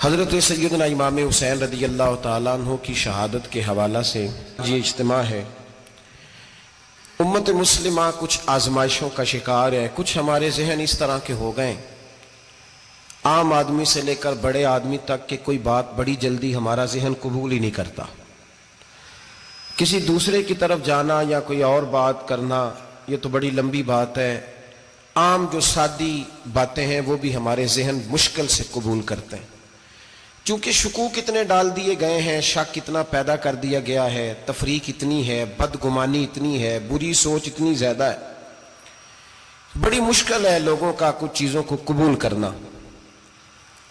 حضرت سیدنا امام حسین رضی اللہ تعالیٰ عنہ کی شہادت کے حوالہ سے یہ اجتماع ہے۔ امت مسلمہ کچھ آزمائشوں کا شکار ہے، کچھ ہمارے ذہن اس طرح کے ہو گئے، عام آدمی سے لے کر بڑے آدمی تک کہ کوئی بات بڑی جلدی ہمارا ذہن قبول ہی نہیں کرتا۔ کسی دوسرے کی طرف جانا یا کوئی اور بات کرنا یہ تو بڑی لمبی بات ہے، عام جو سادی باتیں ہیں وہ بھی ہمارے ذہن مشکل سے قبول کرتے ہیں، چونکہ شکوک اتنے ڈال دیے گئے ہیں، شک اتنا پیدا کر دیا گیا ہے، تفریق اتنی ہے، بدگمانی اتنی ہے، بری سوچ اتنی زیادہ ہے، بڑی مشکل ہے لوگوں کا کچھ چیزوں کو قبول کرنا۔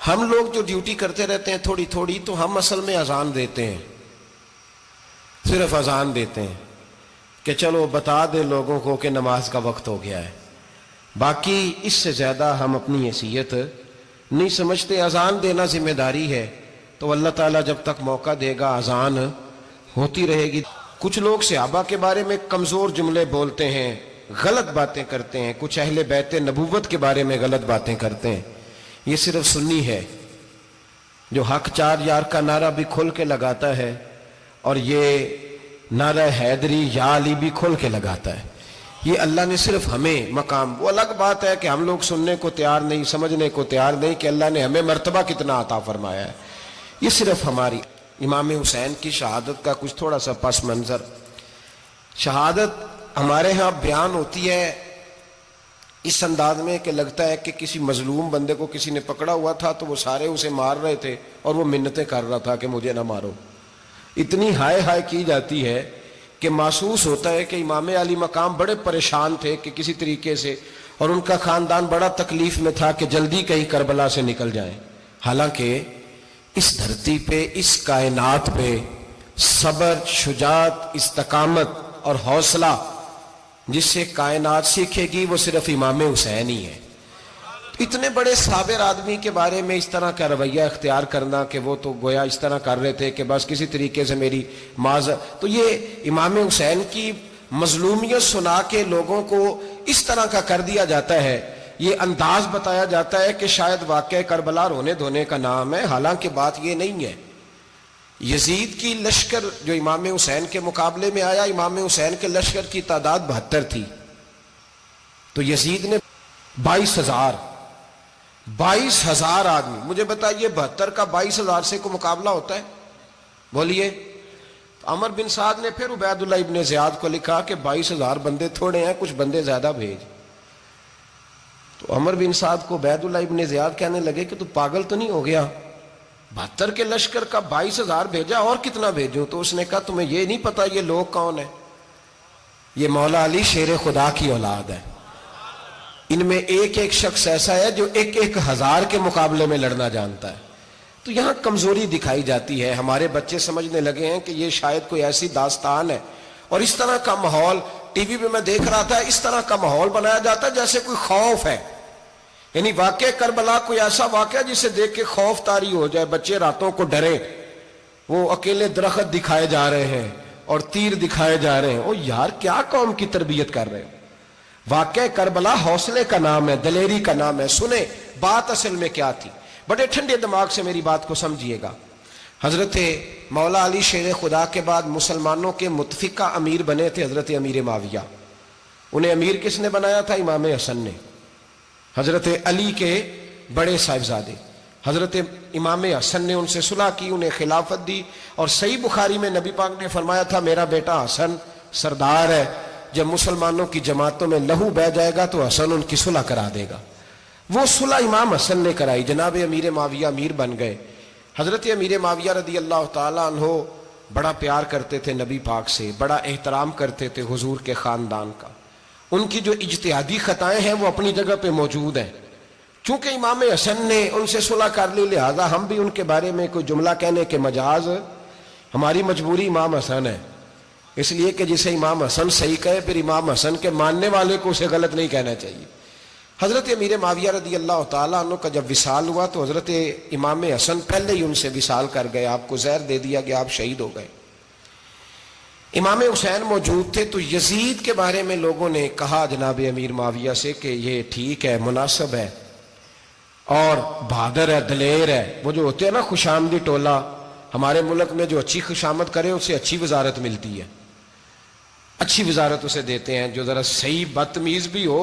ہم لوگ جو ڈیوٹی کرتے رہتے ہیں تھوڑی تھوڑی، تو ہم اصل میں اذان دیتے ہیں، صرف اذان دیتے ہیں کہ چلو بتا دے لوگوں کو کہ نماز کا وقت ہو گیا ہے، باقی اس سے زیادہ ہم اپنی حیثیت نہیں سمجھتے۔ اذان دینا ذمہ داری ہے، تو اللہ تعالیٰ جب تک موقع دے گا اذان ہوتی رہے گی۔ کچھ لوگ صحابہ کے بارے میں کمزور جملے بولتے ہیں، غلط باتیں کرتے ہیں، کچھ اہل بیت نبوت کے بارے میں غلط باتیں کرتے ہیں، یہ صرف سنی ہے جو حق چار یار کا نعرہ بھی کھل کے لگاتا ہے اور یہ نعرہ حیدری یا علی بھی کھل کے لگاتا ہے۔ یہ اللہ نے صرف ہمیں مقام، وہ الگ بات ہے کہ ہم لوگ سننے کو تیار نہیں، سمجھنے کو تیار نہیں کہ اللہ نے ہمیں مرتبہ کتنا عطا فرمایا ہے۔ یہ صرف ہماری امام حسین کی شہادت کا کچھ تھوڑا سا پس منظر۔ شہادت ہمارے ہاں بیان ہوتی ہے اس انداز میں کہ لگتا ہے کہ کسی مظلوم بندے کو کسی نے پکڑا ہوا تھا تو وہ سارے اسے مار رہے تھے اور وہ منتیں کر رہا تھا کہ مجھے نہ مارو، اتنی ہائے ہائے کی جاتی ہے کہ محسوس ہوتا ہے کہ امام علی مقام بڑے پریشان تھے کہ کسی طریقے سے، اور ان کا خاندان بڑا تکلیف میں تھا کہ جلدی کہیں کربلا سے نکل جائیں۔ حالانکہ اس دھرتی پہ، اس کائنات پہ صبر، شجاعت، استقامت اور حوصلہ جس سے کائنات سیکھے گی وہ صرف امام حسین ہی ہے۔ اتنے بڑے صابر آدمی کے بارے میں اس طرح کا رویہ اختیار کرنا کہ وہ تو گویا اس طرح کر رہے تھے کہ بس کسی طریقے سے میری معذرت، تو یہ امام حسین کی مظلومیت سنا کے لوگوں کو اس طرح کا کر دیا جاتا ہے، یہ انداز بتایا جاتا ہے کہ شاید واقعہ کربلا رونے دھونے کا نام ہے، حالانکہ بات یہ نہیں ہے۔ یزید کی لشکر جو امام حسین کے مقابلے میں آیا، امام حسین کے لشکر کی تعداد 72 تھی، تو یزید نے 22,000 آدمی، مجھے بتائیے 72 کا 22,000 سے کوئی مقابلہ ہوتا ہے؟ بولیے۔ عمر بن سعد نے پھر عبید اللہ ابن زیاد کو لکھا کہ 22,000 بندے تھوڑے ہیں، کچھ بندے زیادہ بھیج۔ تو عمر بن سعد کو عبید اللہ ابن زیاد کہنے لگے کہ تو پاگل تو نہیں ہو گیا، 72 کے لشکر کا 22,000 بھیجا، اور کتنا بھیجوں؟ تو اس نے کہا تمہیں یہ نہیں پتا یہ لوگ کون ہیں؟ یہ مولا علی شیر خدا کی اولاد ہے، ان میں ایک ایک شخص ایسا ہے جو 1,000 کے مقابلے میں لڑنا جانتا ہے۔ تو یہاں کمزوری دکھائی جاتی ہے، ہمارے بچے سمجھنے لگے ہیں کہ یہ شاید کوئی ایسی داستان ہے، اور اس طرح کا ماحول ٹی وی پہ میں دیکھ رہا تھا، اس طرح کا ماحول بنایا جاتا ہے جیسے کوئی خوف ہے، یعنی واقع کربلا کوئی ایسا واقعہ جسے دیکھ کے خوف طاری ہو جائے، بچے راتوں کو ڈرے، وہ اکیلے درخت دکھائے جا رہے ہیں اور تیر دکھائے جا رہے ہیں۔ او یار، کیا قوم کی تربیت کر رہے ہیں؟ واقعہ کربلا حوصلے کا نام ہے، دلیری کا نام ہے۔ سنیں بات اصل میں کیا تھی، بڑے ٹھنڈے دماغ سے میری بات کو سمجھیے گا۔ حضرت مولا علی شیر خدا کے بعد مسلمانوں کے متفقہ امیر بنے تھے حضرت امیر معاویہ۔ انہیں امیر کس نے بنایا تھا؟ امام حسن نے، حضرت علی کے بڑے صاحبزادے۔ حضرت امام حسن نے ان سے صلح کی، انہیں خلافت دی، اور صحیح بخاری میں نبی پاک نے فرمایا تھا میرا بیٹا حسن سردار ہے، جب مسلمانوں کی جماعتوں میں لہو بہ جائے گا تو حسن ان کی صلح کرا دے گا۔ وہ صلح امام حسن نے کرائی، جناب امیر معاویہ امیر بن گئے۔ حضرت امیر معاویہ رضی اللہ تعالیٰ عنہ بڑا پیار کرتے تھے نبی پاک سے، بڑا احترام کرتے تھے حضور کے خاندان کا۔ ان کی جو اجتہادی خطائیں ہیں وہ اپنی جگہ پہ موجود ہیں، چونکہ امام حسن نے ان سے صلح کر لی، لہذا ہم بھی ان کے بارے میں کوئی جملہ کہنے کے مجاز، ہماری مجبوری امام حسن ہے، اس لیے کہ جسے امام حسن صحیح کہے پھر امام حسن کے ماننے والے کو اسے غلط نہیں کہنا چاہیے۔ حضرت امیر معاویہ رضی اللہ تعالیٰ عنہ کا جب وصال ہوا تو حضرت امام حسن پہلے ہی ان سے وصال کر گئے، آپ کو زہر دے دیا کہ آپ شہید ہو گئے۔ امام حسین موجود تھے، تو یزید کے بارے میں لوگوں نے کہا جناب امیر معاویہ سے کہ یہ ٹھیک ہے، مناسب ہے، اور بہادر ہے، دلیر ہے. وہ جو ہوتے ہیں نا خوش آمدی ٹولہ، ہمارے ملک میں جو اچھی خوشامد کرے اسے اچھی وزارت ملتی ہے، اچھی وزارت اسے دیتے ہیں. جو ذرا صحیح بدتمیز بھی ہو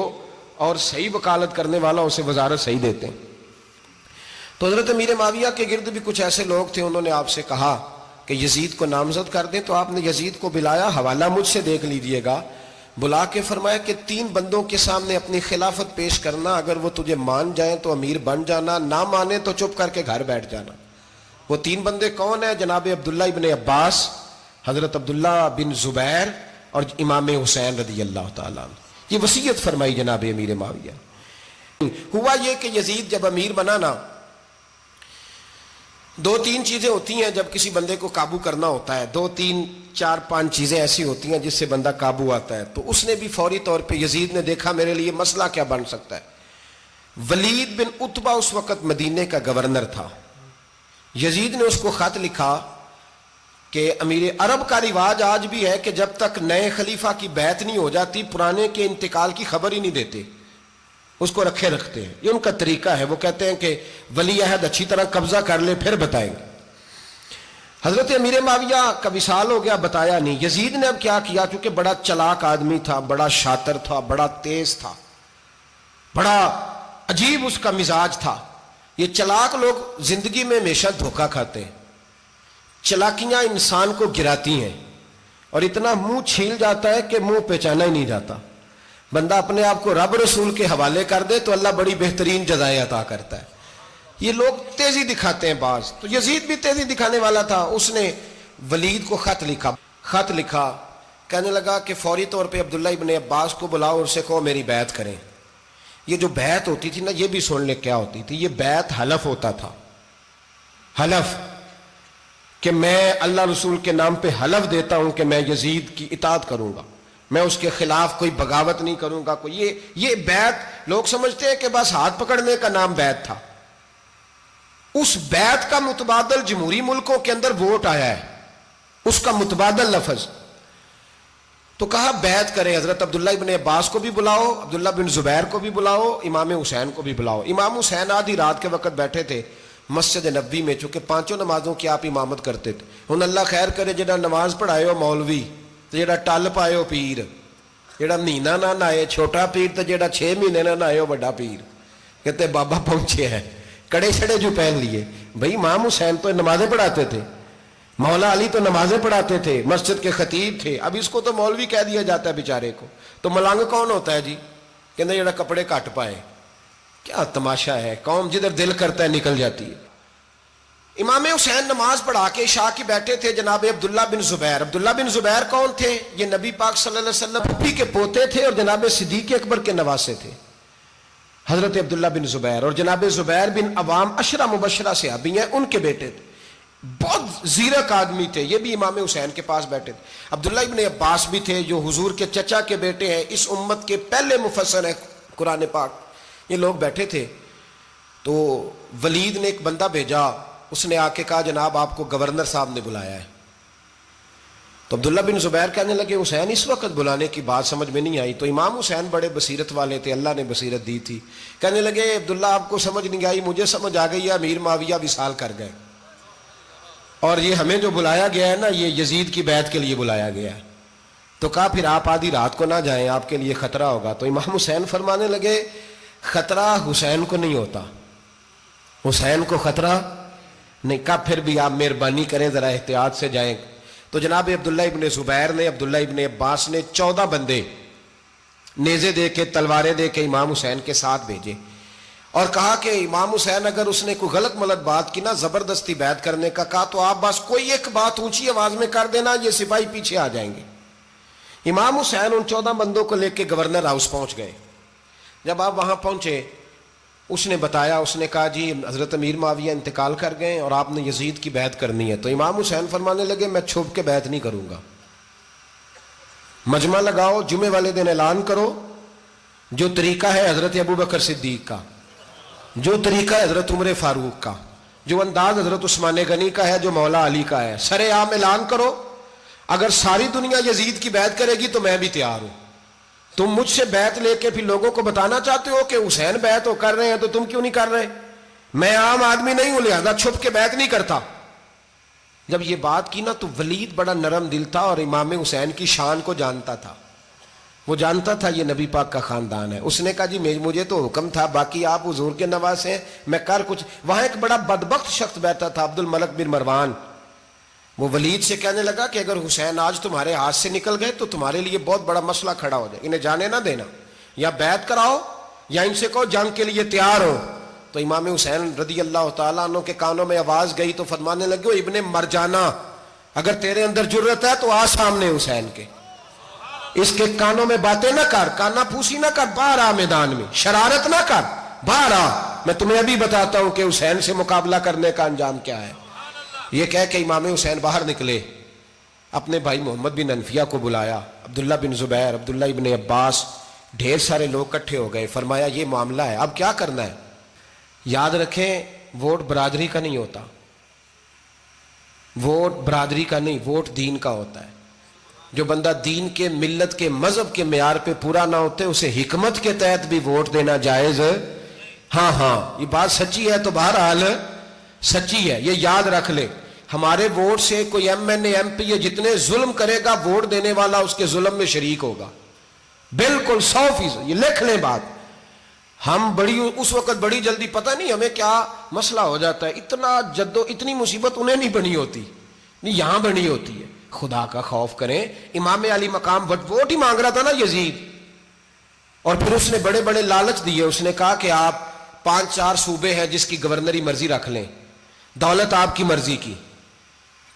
اور صحیح وکالت کرنے والا اسے وزارت صحیح دیتے ہیں. تو حضرت امیر معاویہ کے گرد بھی کچھ ایسے لوگ تھے، انہوں نے آپ سے کہا کہ یزید کو نامزد کر دیں. تو آپ نے یزید کو بلایا، حوالہ مجھ سے دیکھ لیجئے گا. بلا کے فرمایا کہ 3 بندوں کے سامنے اپنی خلافت پیش کرنا، اگر وہ تجھے مان جائیں تو امیر بن جانا، نہ مانے تو چپ کر کے گھر بیٹھ جانا. وہ 3 بندے کون ہیں؟ جناب عبداللہ ابن عباس، حضرت عبداللہ بن زبیر اور امام حسین رضی اللہ تعالیٰ عنہ. یہ وصیت فرمائی جناب امیر معاویہ. ہوا یہ کہ یزید جب امیر بنا نا، 2-3 چیزیں ہوتی ہیں جب کسی بندے کو قابو کرنا ہوتا ہے، 2-3-4-5 چیزیں ایسی ہوتی ہیں جس سے بندہ قابو آتا ہے. تو اس نے بھی فوری طور پہ، یزید نے دیکھا میرے لیے مسئلہ کیا بن سکتا ہے. ولید بن عتبہ اس وقت مدینے کا گورنر تھا. یزید نے اس کو خط لکھا کہ امیر عرب کا رواج آج بھی ہے کہ جب تک نئے خلیفہ کی بیعت نہیں ہو جاتی پرانے کے انتقال کی خبر ہی نہیں دیتے، اس کو رکھے رکھتے ہیں. یہ ان کا طریقہ ہے. وہ کہتے ہیں کہ ولی عہد اچھی طرح قبضہ کر لے پھر بتائیں گے. حضرت امیر معاویہ کا وصال ہو گیا، بتایا نہیں. یزید نے اب کیا کیا، چونکہ بڑا چلاک آدمی تھا، بڑا شاطر تھا، بڑا تیز تھا، بڑا عجیب اس کا مزاج تھا. یہ چلاک لوگ زندگی میں ہمیشہ دھوکہ کھاتے ہیں، چلاکیاں انسان کو گراتی ہیں اور اتنا منہ چھیل جاتا ہے کہ منہ پہچانا ہی نہیں جاتا. بندہ اپنے آپ کو رب رسول کے حوالے کر دے تو اللہ بڑی بہترین جزائیں عطا کرتا ہے. یہ لوگ تیزی دکھاتے ہیں بعض. تو یزید بھی تیزی دکھانے والا تھا. اس نے ولید کو خط لکھا کہنے لگا کہ فوری طور پہ عبداللہ ابن عباس کو بلاؤ اور اسے کہو میری بیعت کریں. یہ جو بیعت ہوتی تھی نا، یہ بھی سن لے کیا ہوتی تھی. یہ بیعت حلف ہوتا تھا. حلف کہ میں اللہ رسول کے نام پہ حلف دیتا ہوں کہ میں یزید کی اطاعت کروں گا، میں اس کے خلاف کوئی بغاوت نہیں کروں گا. یہ بیعت لوگ سمجھتے ہیں کہ بس ہاتھ پکڑنے کا نام بیعت تھا. اس بیعت کا متبادل جمہوری ملکوں کے اندر ووٹ آیا ہے، اس کا متبادل لفظ. تو کہا بیعت کریں. حضرت عبداللہ ابن عباس کو بھی بلاؤ، عبداللہ بن زبیر کو بھی بلاؤ، امام حسین کو بھی بلاؤ. امام حسین آدھی رات کے وقت بیٹھے تھے مسجد نبوی میں، چونکہ 5 نمازوں کی آپ امامت کرتے تھے. ہن اللہ خیر کرے جڑا نماز پڑھائے ہو مولوی، تو جڑا ٹل پائے ہو پیر، جڑا مہینہ نہ نہائے چھوٹا پیر، تو جڑا 6 مہینے نہ نہائے ہو بڑا پیر. کہتے بابا پہنچے ہیں، کڑے چھڑے جو پہن لیے. بھائی امام حسین تو نمازیں پڑھاتے تھے، مولا علی تو نمازیں پڑھاتے تھے، مسجد کے خطیب تھے. اب اس کو تو مولوی کہہ دیا جاتا ہے بیچارے کو. تو ملنگ کون ہوتا ہے جی؟ کہتے جڑا کپڑے کٹ پائے. کیا تماشا ہے، قوم جدھر دل کرتا ہے نکل جاتی ہے. امام حسین نماز پڑھا کے عشاء کی بیٹھے تھے جناب عبداللہ بن زبیر. عبداللہ بن زبیر کون تھے؟ یہ نبی پاک صلی اللہ علیہ وسلم کے پوتے تھے اور جناب صدیق اکبر کے نواسے تھے. حضرت عبداللہ بن زبیر اور جناب زبیر بن عوام عشرہ مبشرہ صحابی ہیں، ان کے بیٹے تھے. بہت زیرک آدمی تھے. یہ بھی امام حسین کے پاس بیٹھے تھے. عبداللہ ابن عباس بھی تھے جو حضور کے چچا کے بیٹے ہیں، اس امت کے پہلے مفسر ہیں قرآن پاک. یہ لوگ بیٹھے تھے. تو ولید نے ایک بندہ بھیجا، اس نے آ کے کہا جناب آپ کو گورنر صاحب نے بلایا ہے. تو عبداللہ بن زبیر کہنے لگے حسین اس وقت بلانے کی بات سمجھ میں نہیں آئی. تو امام حسین بڑے بصیرت والے تھے، اللہ نے بصیرت دی تھی. کہنے لگے عبداللہ آپ کو سمجھ نہیں آئی، مجھے سمجھ آ گئی ہے، امیر معاویہ وصال کر گئے اور یہ ہمیں جو بلایا گیا ہے نا، یہ یزید کی بیعت کے لیے بلایا گیا ہے. تو کہا پھر آپ آدھی رات کو نہ جائیں، آپ کے لیے خطرہ ہوگا. تو امام حسین فرمانے لگے خطرہ حسین کو نہیں ہوتا، حسین کو خطرہ نہیں. کہا پھر بھی آپ مہربانی کریں ذرا احتیاط سے جائیں. تو جناب عبداللہ ابن زبیر نے، عبداللہ ابن عباس نے 14 بندے نیزے دے کے، تلواریں دے کے امام حسین کے ساتھ بھیجے اور کہا کہ امام حسین اگر اس نے کوئی غلط ملت بات کی نا، زبردستی بیعت کرنے کا کہا، تو آپ بس کوئی ایک بات اونچی آواز میں کر دینا، یہ سپاہی پیچھے آ جائیں گے. امام حسین ان 14 بندوں کو لے کے گورنر ہاؤس پہنچ گئے. جب آپ وہاں پہنچے اس نے بتایا، اس نے کہا جی حضرت امیر معاویہ انتقال کر گئے اور آپ نے یزید کی بیعت کرنی ہے. تو امام حسین فرمانے لگے میں چھپ کے بیعت نہیں کروں گا، مجمع لگاؤ، جمعے والے دن اعلان کرو. جو طریقہ ہے حضرت ابوبکر صدیق کا، جو طریقہ ہے حضرت عمر فاروق کا، جو انداز حضرت عثمان غنی کا ہے، جو مولا علی کا ہے، سر عام اعلان کرو. اگر ساری دنیا یزید کی بیعت کرے گی تو میں بھی تیار ہوں. تم مجھ سے بیعت لے کے پھر لوگوں کو بتانا چاہتے ہو کہ حسین بیعت ہو کر رہے ہیں تو تم کیوں نہیں کر رہے؟ میں عام آدمی نہیں ہوں لہذا چھپ کے بیعت نہیں کرتا. جب یہ بات کی نا تو ولید بڑا نرم دل تھا اور امام حسین کی شان کو جانتا تھا. وہ جانتا تھا یہ نبی پاک کا خاندان ہے. اس نے کہا جی مجھے تو حکم تھا، باقی آپ حضور کے نواز ہیں، میں کر کچھ. وہاں ایک بڑا بدبخت شخص بیٹھا تھا، عبد الملک بن مروان. وہ ولید سے کہنے لگا کہ اگر حسین آج تمہارے ہاتھ سے نکل گئے تو تمہارے لیے بہت بڑا مسئلہ کھڑا ہو جائے، انہیں جانے نہ دینا، یا بیعت کراؤ یا ان سے کہو جنگ کے لیے تیار ہو. تو امام حسین رضی اللہ تعالیٰ عنہ کے کانوں میں آواز گئی تو فرمانے لگے ابن مرجانا، اگر تیرے اندر جرت ہے تو آ سامنے حسین کے، اس کے کانوں میں باتیں نہ کر، کانا پھوسی نہ کر، باہر آ میدان میں، شرارت نہ کر، باہر آ، میں تمہیں ابھی بتاتا ہوں کہ حسین سے مقابلہ کرنے کا انجام کیا ہے. یہ کہہ کہ امام حسین باہر نکلے، اپنے بھائی محمد بن انفیہ کو بلایا، عبداللہ بن زبیر، عبداللہ ابن عباس، ڈھیر سارے لوگ اکٹھے ہو گئے. فرمایا یہ معاملہ ہے، اب کیا کرنا ہے. یاد رکھیں ووٹ برادری کا نہیں ہوتا، ووٹ برادری کا نہیں، ووٹ دین کا ہوتا ہے. جو بندہ دین کے، ملت کے، مذہب کے معیار پہ پورا نہ ہوتے اسے حکمت کے تحت بھی ووٹ دینا جائز. ہاں یہ بات سچی ہے تو بہرحال سچی ہے، یہ یاد رکھ لے. ہمارے ووٹ سے کوئی ایم این اے، ایم پی اے جتنے ظلم کرے گا ووٹ دینے والا اس کے ظلم میں شریک ہوگا، بالکل 100%. یہ لکھ لیں بات. ہم اس وقت بڑی جلدی، پتہ نہیں ہمیں کیا مسئلہ ہو جاتا ہے، اتنی مصیبت انہیں نہیں بنی ہوتی، نہیں یہاں بنی ہوتی ہے. خدا کا خوف کریں. امام علی مقام ووٹ ہی مانگ رہا تھا نا یزید، اور پھر اس نے بڑے بڑے لالچ دیے. اس نے کہا کہ آپ 5-4 صوبے ہیں جس کی گورنری مرضی رکھ لیں، دولت آپ کی مرضی کی.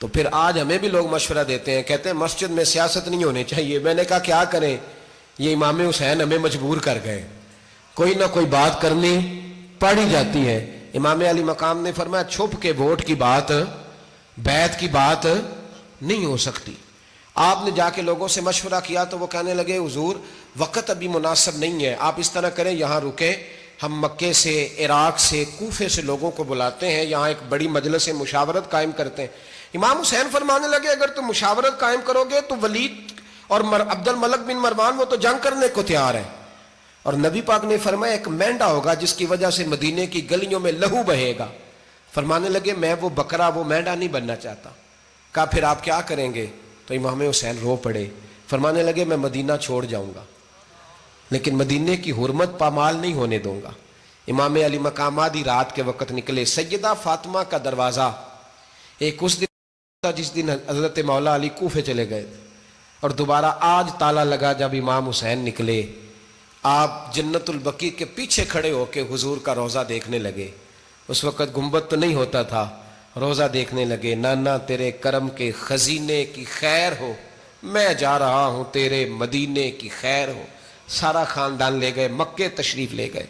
تو پھر آج ہمیں بھی لوگ مشورہ دیتے ہیں، کہتے ہیں مسجد میں سیاست نہیں ہونی چاہیے. میں نے کہا کیا کریں، یہ امام حسین ہمیں مجبور کر گئے، کوئی نہ کوئی بات کرنی پڑ ہی جاتی ہے. امام علی مقام نے فرمایا چھپ کے ووٹ کی بات، بیعت کی بات نہیں ہو سکتی. آپ نے جا کے لوگوں سے مشورہ کیا تو وہ کہنے لگے حضور وقت ابھی مناسب نہیں ہے، آپ اس طرح کریں یہاں رکیں، ہم مکے سے، عراق سے، کوفے سے لوگوں کو بلاتے ہیں، یہاں ایک بڑی مجلس مشاورت قائم کرتے ہیں. امام حسین فرمانے لگے اگر تم مشاورت قائم کرو گے تو ولید اور عبد الملک بن مروان وہ تو جنگ کرنے کو تیار ہے. اور نبی پاک نے فرمایا ایک مینڈا ہوگا جس کی وجہ سے مدینے کی گلیوں میں لہو بہے گا. فرمانے لگے میں وہ بکرا، وہ مینڈا نہیں بننا چاہتا. کہا پھر آپ کیا کریں گے؟ تو امام حسین رو پڑے، فرمانے لگے میں مدینہ چھوڑ جاؤں گا لیکن مدینے کی حرمت پامال نہیں ہونے دوں گا. امام علی مقام آدھی رات کے وقت نکلے. سیدہ فاطمہ کا دروازہ ایک اس دن تھا جس دن حضرت مولا علی کوفے چلے گئے، اور دوبارہ آج تالا لگا جب امام حسین نکلے. آپ جنت البقیع کے پیچھے کھڑے ہو کے حضور کا روضہ دیکھنے لگے. اس وقت گنبد تو نہیں ہوتا تھا، روضہ دیکھنے لگے. نانا تیرے کرم کے خزینے کی خیر ہو، میں جا رہا ہوں تیرے مدینے کی خیر ہو. سارا خاندان لے گئے، مکے تشریف لے گئے.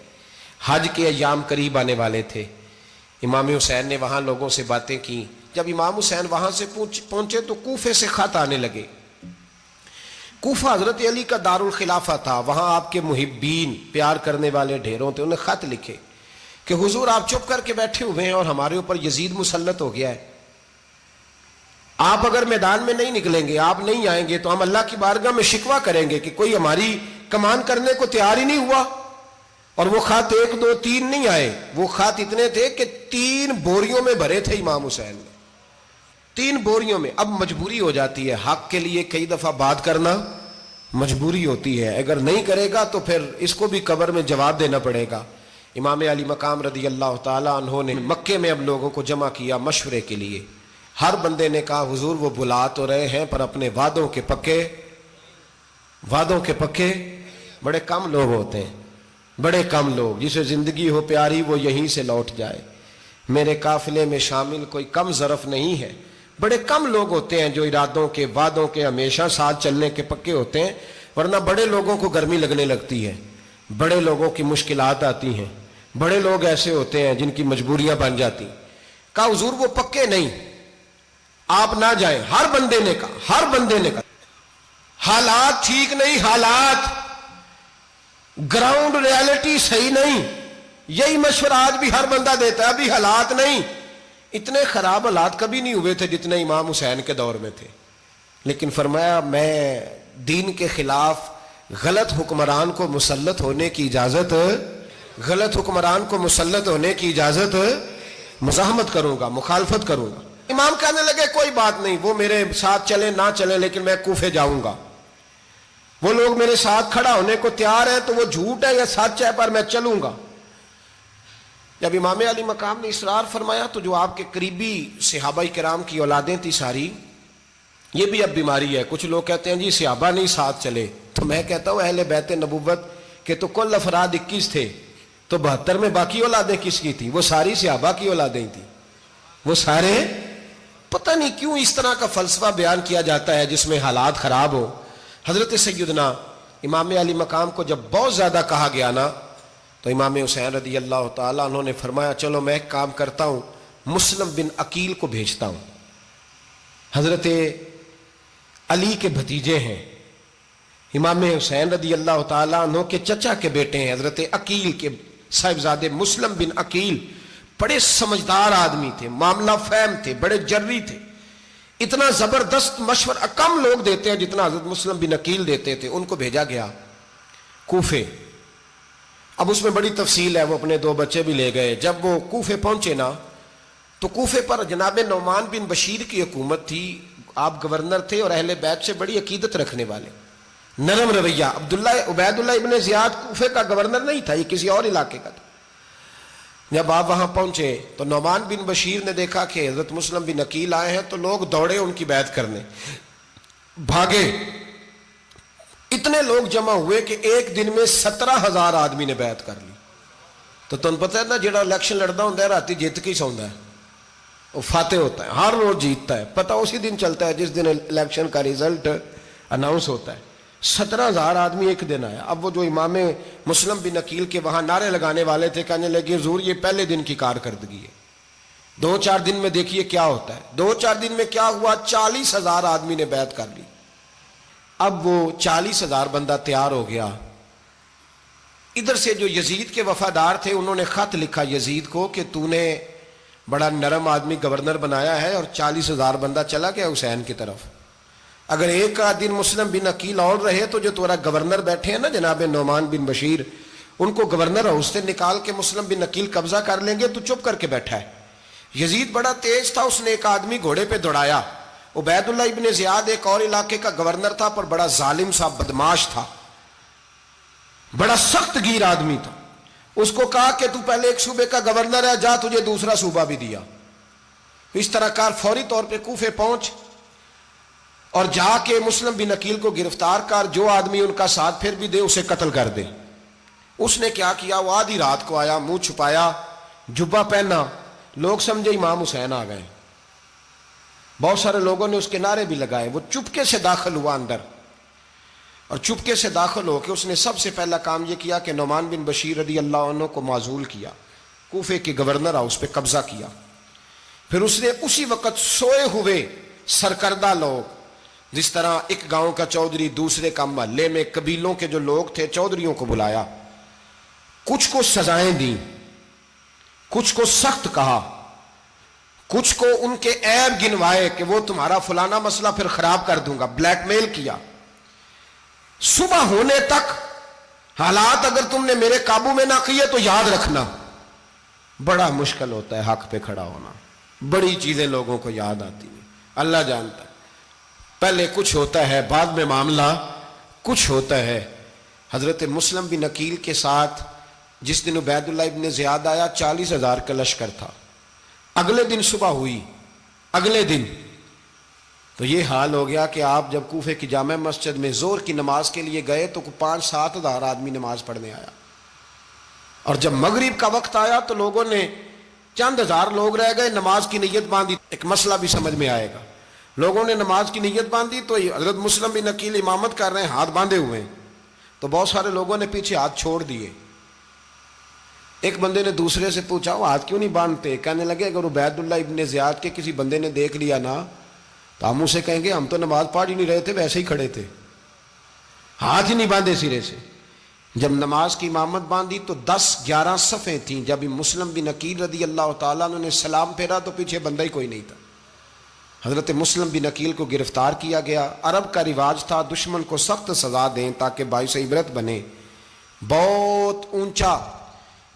حج کے ایام قریب آنے والے تھے. امام حسین نے وہاں لوگوں سے باتیں کی. جب امام حسین وہاں سے پہنچے تو کوفے سے خط آنے لگے. کوفہ حضرت علی کا دارالخلافہ تھا، وہاں آپ کے محبین، پیار کرنے والے ڈھیروں تھے. انہیں خط لکھے کہ حضور آپ چپ کر کے بیٹھے ہوئے ہیں اور ہمارے اوپر یزید مسلط ہو گیا ہے. آپ اگر میدان میں نہیں نکلیں گے، آپ نہیں آئیں گے تو ہم اللہ کی بارگاہ میں شکوہ کریں گے کہ کوئی ہماری کمان کرنے کو تیار ہی نہیں ہوا. اور وہ خط 1 2 3 نہیں آئے، وہ خط اتنے تھے کہ 3 بوریوں میں بھرے تھے امام حسین نے، 3 بوریوں میں. اب مجبوری ہو جاتی ہے، حق کے لیے کئی دفعہ بات کرنا مجبوری ہوتی ہے. اگر نہیں کرے گا تو پھر اس کو بھی قبر میں جواب دینا پڑے گا. امام علی مقام رضی اللہ تعالیٰ عنہ نے مکے میں اب لوگوں کو جمع کیا مشورے کے لیے. ہر بندے نے کہا حضور وہ بلا تو رہے ہیں پر اپنے وعدوں کے پکے بڑے کم لوگ ہوتے ہیں، بڑے کم لوگ. جسے زندگی ہو پیاری وہ یہیں سے لوٹ جائے. میرے قافلے میں شامل کوئی کم ظرف نہیں ہے. بڑے کم لوگ ہوتے ہیں جو ارادوں کے، وعدوں کے ہمیشہ ساتھ چلنے کے پکے ہوتے ہیں، ورنہ بڑے لوگوں کو گرمی لگنے لگتی ہے، بڑے لوگوں کی مشکلات آتی ہیں، بڑے لوگ ایسے ہوتے ہیں جن کی مجبوریاں بن جاتی. کہا حضور وہ پکے نہیں، آپ نہ جائیں. ہر بندے نے کہا حالات ٹھیک نہیں، حالات گراؤنڈ ریالٹی صحیح نہیں. یہی مشورہ آج بھی ہر بندہ دیتا ہے، ابھی حالات نہیں. اتنے خراب حالات کبھی نہیں ہوئے تھے جتنے امام حسین کے دور میں تھے. لیکن فرمایا میں دین کے خلاف غلط حکمران کو مسلط ہونے کی اجازت غلط حکمران کو مسلط ہونے کی اجازت مزاحمت کروں گا، مخالفت کروں گا۔ امام کہنے لگے کوئی بات نہیں، وہ میرے ساتھ چلے نہ چلے لیکن میں کوفے جاؤں گا، وہ لوگ میرے ساتھ کھڑا ہونے کو تیار ہے تو وہ جھوٹ ہے یا سچ ہے پر میں چلوں گا۔ جب امام علی مقام نے اصرار فرمایا تو جو آپ کے قریبی صحابہ کرام کی اولادیں تھی ساری، یہ بھی اب بیماری ہے، کچھ لوگ کہتے ہیں جی صحابہ نہیں ساتھ چلے، تو میں کہتا ہوں اہل بیت نبوت کے تو کل افراد 21 تھے، تو 72 میں باقی اولادیں کس کی تھیں؟ وہ ساری صحابہ کی اولادیں تھیں، وہ سارے۔ پتہ نہیں کیوں اس طرح کا فلسفہ بیان کیا جاتا ہے جس میں حالات خراب ہو۔ حضرت سیدنا امام علی مقام کو جب بہت زیادہ کہا گیا نا تو امام حسین رضی اللہ تعالیٰ انہوں نے فرمایا چلو میں ایک کام کرتا ہوں، مسلم بن عقیل کو بھیجتا ہوں، حضرت علی کے بھتیجے ہیں، امام حسین رضی اللہ تعالیٰ عنہ کے چچا کے بیٹے ہیں، حضرت عقیل کے صاحبزادے مسلم بن عقیل بڑے سمجھدار آدمی تھے، معاملہ فہم تھے، بڑے جری تھے، اتنا زبردست مشورہ کم لوگ دیتے ہیں جتنا حضرت مسلم بن عقیل دیتے تھے۔ ان کو بھیجا گیا کوفے۔ اب اس میں بڑی تفصیل ہے، وہ اپنے 2 بچے بھی لے گئے۔ جب وہ کوفے پہنچے نا تو کوفے پر جناب نعمان بن بشیر کی حکومت تھی، آپ گورنر تھے اور اہل بیت سے بڑی عقیدت رکھنے والے، نرم رویہ۔ عبید اللہ ابن زیاد کوفے کا گورنر نہیں تھا، یہ کسی اور علاقے کا تھا۔ جب آپ وہاں پہنچے تو نعمان بن بشیر نے دیکھا کہ حضرت مسلم بن عقیل آئے ہیں تو لوگ دوڑے ان کی بیعت کرنے، بھاگے، اتنے لوگ جمع ہوئے کہ ایک دن میں 17,000 آدمی نے بیعت کر لی۔ تو تم پتہ ہے نا جڑا الیکشن لڑتا ہوتا ہے راتی جیت کے ہی سوندا ہے، وہ فاتح ہوتا ہے، ہر روز جیتتا ہے، پتہ اسی دن چلتا ہے جس دن الیکشن کا ریزلٹ اناؤنس ہوتا ہے۔ 17,000 آدمی ایک دن آیا۔ اب وہ جو امام مسلم بن عقیل کے وہاں نعرے لگانے والے تھے کہنے لگے حضور یہ پہلے دن کی کارکردگی ہے، 2-4 دن میں دیکھیے کیا ہوتا ہے۔ 2-4 دن میں کیا ہوا؟ 40,000 آدمی نے بیعت کر لی۔ اب وہ 40,000 بندہ تیار ہو گیا۔ ادھر سے جو یزید کے وفادار تھے انہوں نے خط لکھا یزید کو کہ تو نے بڑا نرم آدمی گورنر بنایا ہے اور 40,000 بندہ چلا گیا حسین کی طرف، اگر ایک دن مسلم بن عقیل اور رہے تو جو تمہارا گورنر بیٹھے ہیں نا جناب نعمان بن بشیر، ان کو گورنر ہاؤس سے نکال کے مسلم بن عقیل قبضہ کر لیں گے، تو چپ کر کے بیٹھا ہے۔ یزید بڑا تیز تھا، اس نے ایک آدمی گھوڑے پہ دوڑایا۔ عبید اللہ ابن زیاد ایک اور علاقے کا گورنر تھا پر بڑا ظالم سا بدماش تھا، بڑا سخت گیر آدمی تھا۔ اس کو کہا کہ تو پہلے ایک صوبے کا گورنر ہے، جا تجھے دوسرا صوبہ بھی دیا۔ اس طرح کار فوری طور پہ کوفے پہنچ اور جا کے مسلم بن عقیل کو گرفتار کر، جو آدمی ان کا ساتھ پھر بھی دے اسے قتل کر دے۔ اس نے کیا کیا؟ وہ آدھی رات کو آیا، منہ چھپایا، جبہ پہنا، لوگ سمجھے امام حسین آ گئے۔ بہت سارے لوگوں نے اس کے نعرے بھی لگائے۔ وہ چپکے سے داخل ہوا اندر، اور چپکے سے داخل ہو کے اس نے سب سے پہلا کام یہ کیا کہ نعمان بن بشیر رضی اللہ عنہ کو معزول کیا، کوفے کے گورنر ہاؤس پہ قبضہ کیا۔ پھر اس نے اسی وقت سوئے ہوئے سرکردہ لوگ، جس طرح ایک گاؤں کا چودھری دوسرے کا محلے میں قبیلوں کے جو لوگ تھے چودھریوں کو بلایا، کچھ کو سزائیں دیں، کچھ کو سخت کہا، کچھ کو ان کے عیب گنوائے کہ وہ تمہارا فلانا مسئلہ پھر خراب کر دوں گا، بلیک میل کیا۔ صبح ہونے تک حالات اگر تم نے میرے قابو میں نہ کیے تو یاد رکھنا بڑا مشکل ہوتا ہے حق پہ کھڑا ہونا، بڑی چیزیں لوگوں کو یاد آتی ہیں، اللہ جانتا ہے۔ پہلے کچھ ہوتا ہے، بعد میں معاملہ کچھ ہوتا ہے۔ حضرت مسلم بن عقیل کے ساتھ جس دن عبید اللہ ابن زیاد آیا 40,000 کا لشکر تھا۔ اگلے دن صبح ہوئی، اگلے دن تو یہ حال ہو گیا کہ آپ جب کوفے کی جامع مسجد میں زور کی نماز کے لیے گئے تو 5-7 ہزار آدمی نماز پڑھنے آیا، اور جب مغرب کا وقت آیا تو لوگوں نے چند ہزار لوگ رہ گئے، نماز کی نیت باندھی۔ ایک مسئلہ بھی سمجھ میں آئے گا، لوگوں نے نماز کی نیت باندھی تو حضرت مسلم بن عقیل امامت کر رہے ہیں، ہاتھ باندھے ہوئے ہیں، تو بہت سارے لوگوں نے پیچھے ہاتھ چھوڑ دیے۔ ایک بندے نے دوسرے سے پوچھا وہ ہاتھ کیوں نہیں باندھتے؟ کہنے لگے اگر عبید اللہ ابن زیاد کے کسی بندے نے دیکھ لیا نا تو ہم اسے کہیں گے ہم تو نماز پڑھ ہی نہیں رہے تھے، ویسے ہی کھڑے تھے، ہاتھ ہی نہیں باندھے سرے سے۔ جب نماز کی امامت باندھی تو 10-11 صفیں تھیں۔ جب مسلم بن عقیل رضی اللہ تعالیٰ عنہ نے سلام پھیرا تو پیچھے بندہ ہی کوئی نہیں تھا۔ حضرت مسلم بن عقیل کو گرفتار کیا گیا۔ عرب کا رواج تھا دشمن کو سخت سزا دیں تاکہ باعث عبرت بنے۔ بہت اونچا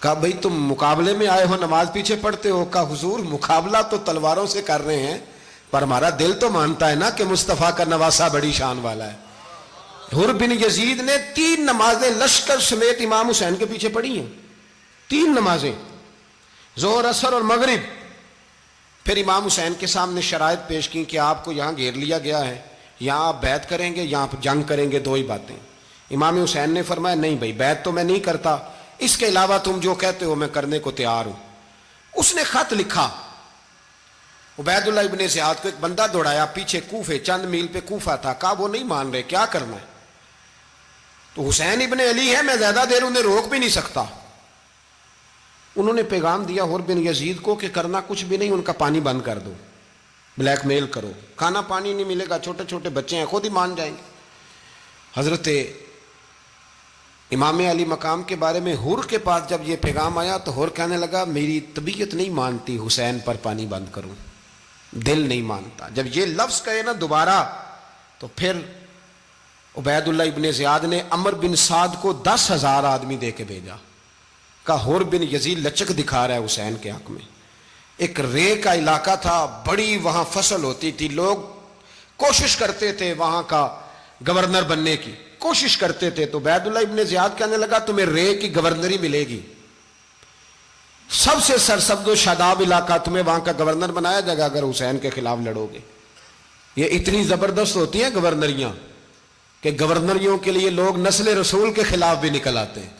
کہا بھئی تم مقابلے میں آئے ہو نماز پیچھے پڑھتے ہو؟ کہا حضور مقابلہ تو تلواروں سے کر رہے ہیں پر ہمارا دل تو مانتا ہے نا کہ مصطفیٰ کا نواسہ بڑی شان والا ہے۔ حر بن یزید نے 3 نمازیں لشکر سمیت امام حسین کے پیچھے پڑھی ہیں، 3 نمازیں، ظہر عصر اور مغرب۔ پھر امام حسین کے سامنے شرائط پیش کی کہ آپ کو یہاں گھیر لیا گیا ہے، یہاں آپ بیعت کریں گے، یہاں جنگ کریں گے، 2 ہی باتیں۔ امام حسین نے فرمایا نہیں بھائی بیعت تو میں نہیں کرتا، اس کے علاوہ تم جو کہتے ہو میں کرنے کو تیار ہوں۔ اس نے خط لکھا، عبید اللہ ابن زیاد کو ایک بندہ دوڑایا پیچھے کوفے، چند میل پہ کوفہ تھا، کہا وہ نہیں مان رہے، کیا کرنا ہے؟ تو حسین ابن علی ہے، میں زیادہ دیر انہیں روک بھی نہیں سکتا۔ انہوں نے پیغام دیا حر بن یزید کو کہ کرنا کچھ بھی نہیں، ان کا پانی بند کر دو، بلیک میل کرو، کھانا پانی نہیں ملے گا، چھوٹے چھوٹے بچے ہیں، خود ہی مان جائیں گے۔ حضرت امام علی مقام کے بارے میں حر کے پاس جب یہ پیغام آیا تو حر کہنے لگا میری طبیعت نہیں مانتی حسین پر پانی بند کروں، دل نہیں مانتا۔ جب یہ لفظ کہے نا دوبارہ تو پھر عبید اللہ ابن زیاد نے عمر بن سعد کو 10,000 آدمی دے کے بھیجا، کہا حر بن یزید لچک دکھا رہا ہے حسین کے حق میں۔ ایک رے کا علاقہ تھا، بڑی وہاں فصل ہوتی تھی، لوگ کوشش کرتے تھے وہاں کا گورنر بننے کی، کوشش کرتے تھے۔ تو عبید اللہ ابن زیاد کہنے لگا تمہیں رے کی گورنری ملے گی، سب سے سرسبز و شاداب علاقہ، تمہیں وہاں کا گورنر بنایا جائے گا اگر حسین کے خلاف لڑو گے۔ یہ اتنی زبردست ہوتی ہیں گورنریاں کہ گورنریوں کے لیے لوگ نسل رسول کے خلاف بھی نکل آتے ہیں،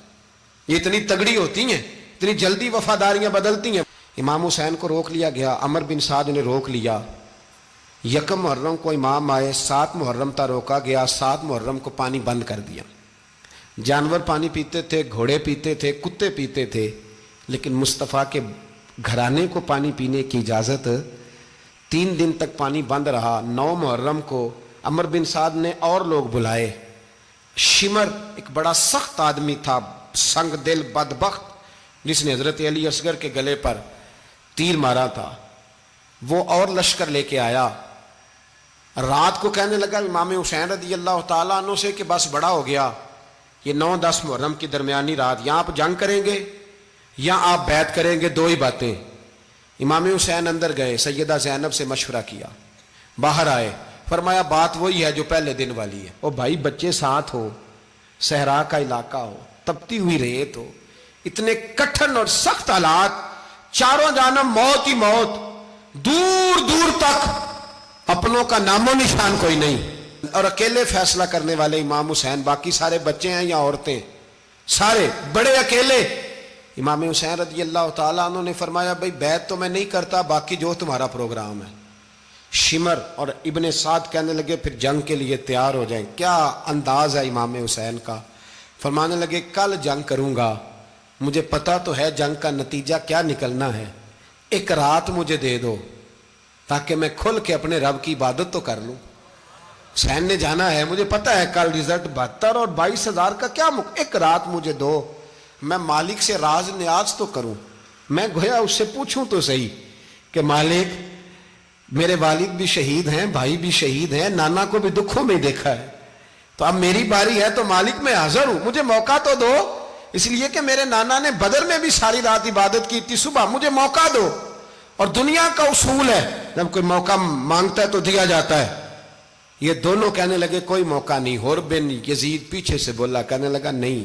یہ اتنی تگڑی ہوتی ہیں، اتنی جلدی وفاداریاں بدلتی ہیں۔ امام حسین کو روک لیا گیا، عمر بن سعد نے روک لیا۔ 1 محرم کو امام آئے، 7 محرم تا روکا گیا، 7 محرم کو پانی بند کر دیا۔ جانور پانی پیتے تھے، گھوڑے پیتے تھے، کتے پیتے تھے، لیکن مصطفیٰ کے گھرانے کو پانی پینے کی اجازت، 3 دن تک پانی بند رہا۔ 9 محرم کو عمر بن سعد نے اور لوگ بلائے۔ شمر ایک بڑا سخت آدمی تھا، سنگ دل بدبخت، جس نے حضرت علی اصغر کے گلے پر تیر مارا تھا، وہ اور لشکر لے کے آیا۔ رات کو کہنے لگا امام حسین رضی اللہ تعالیٰ عنہ سے کہ بس بڑا ہو گیا، یہ 9-10 محرم کی درمیانی رات، یہاں آپ جنگ کریں گے یا آپ بیعت کریں گے، 2 ہی باتیں۔ امام حسین اندر گئے، سیدہ زینب سے مشورہ کیا، باہر آئے، فرمایا بات وہی ہے جو پہلے دن والی ہے۔ او بھائی بچے ساتھ ہو، صحرا کا علاقہ ہو، تپتی ہوئی ریت ہو، اتنے کٹھن اور سخت حالات، چاروں جانب موت ہی موت، دور دور تک اپنوں کا نام و نشان کوئی نہیں، اور اکیلے فیصلہ کرنے والے امام حسین، باقی سارے بچے ہیں یا عورتیں، سارے بڑے اکیلے۔ امام حسین رضی اللہ تعالیٰ عنہ نے فرمایا بھائی بیعت تو میں نہیں کرتا، باقی جو تمہارا پروگرام ہے۔ شمر اور ابن سعد کہنے لگے پھر جنگ کے لیے تیار ہو جائیں۔ کیا انداز ہے امام حسین کا، فرمانے لگے کل جنگ کروں گا، مجھے پتا تو ہے جنگ کا نتیجہ کیا نکلنا ہے، 1 رات مجھے دے دو تاکہ میں کھل کے اپنے رب کی عبادت تو کر لوں۔ حسین نے جانا ہے، مجھے پتا ہے کل رزلٹ 72 اور 22,000 کا کیا 1 رات مجھے دو، میں مالک سے راز نیاز تو کروں، میں گویا اس سے پوچھوں تو صحیح کہ مالک میرے والد بھی شہید ہیں، بھائی بھی شہید ہیں، نانا کو بھی دکھوں میں دیکھا ہے، تو اب میری باری ہے تو مالک میں حاضر ہوں، مجھے موقع تو دو، اس لیے کہ میرے نانا نے بدر میں بھی ساری رات عبادت کی تھی، صبح مجھے موقع دو۔ اور دنیا کا اصول ہے جب کوئی موقع مانگتا ہے تو دیا جاتا ہے۔ یہ دونوں کہنے لگے کوئی موقع نہیں۔ حر بن یزید پیچھے سے بولا، کہنے لگا نہیں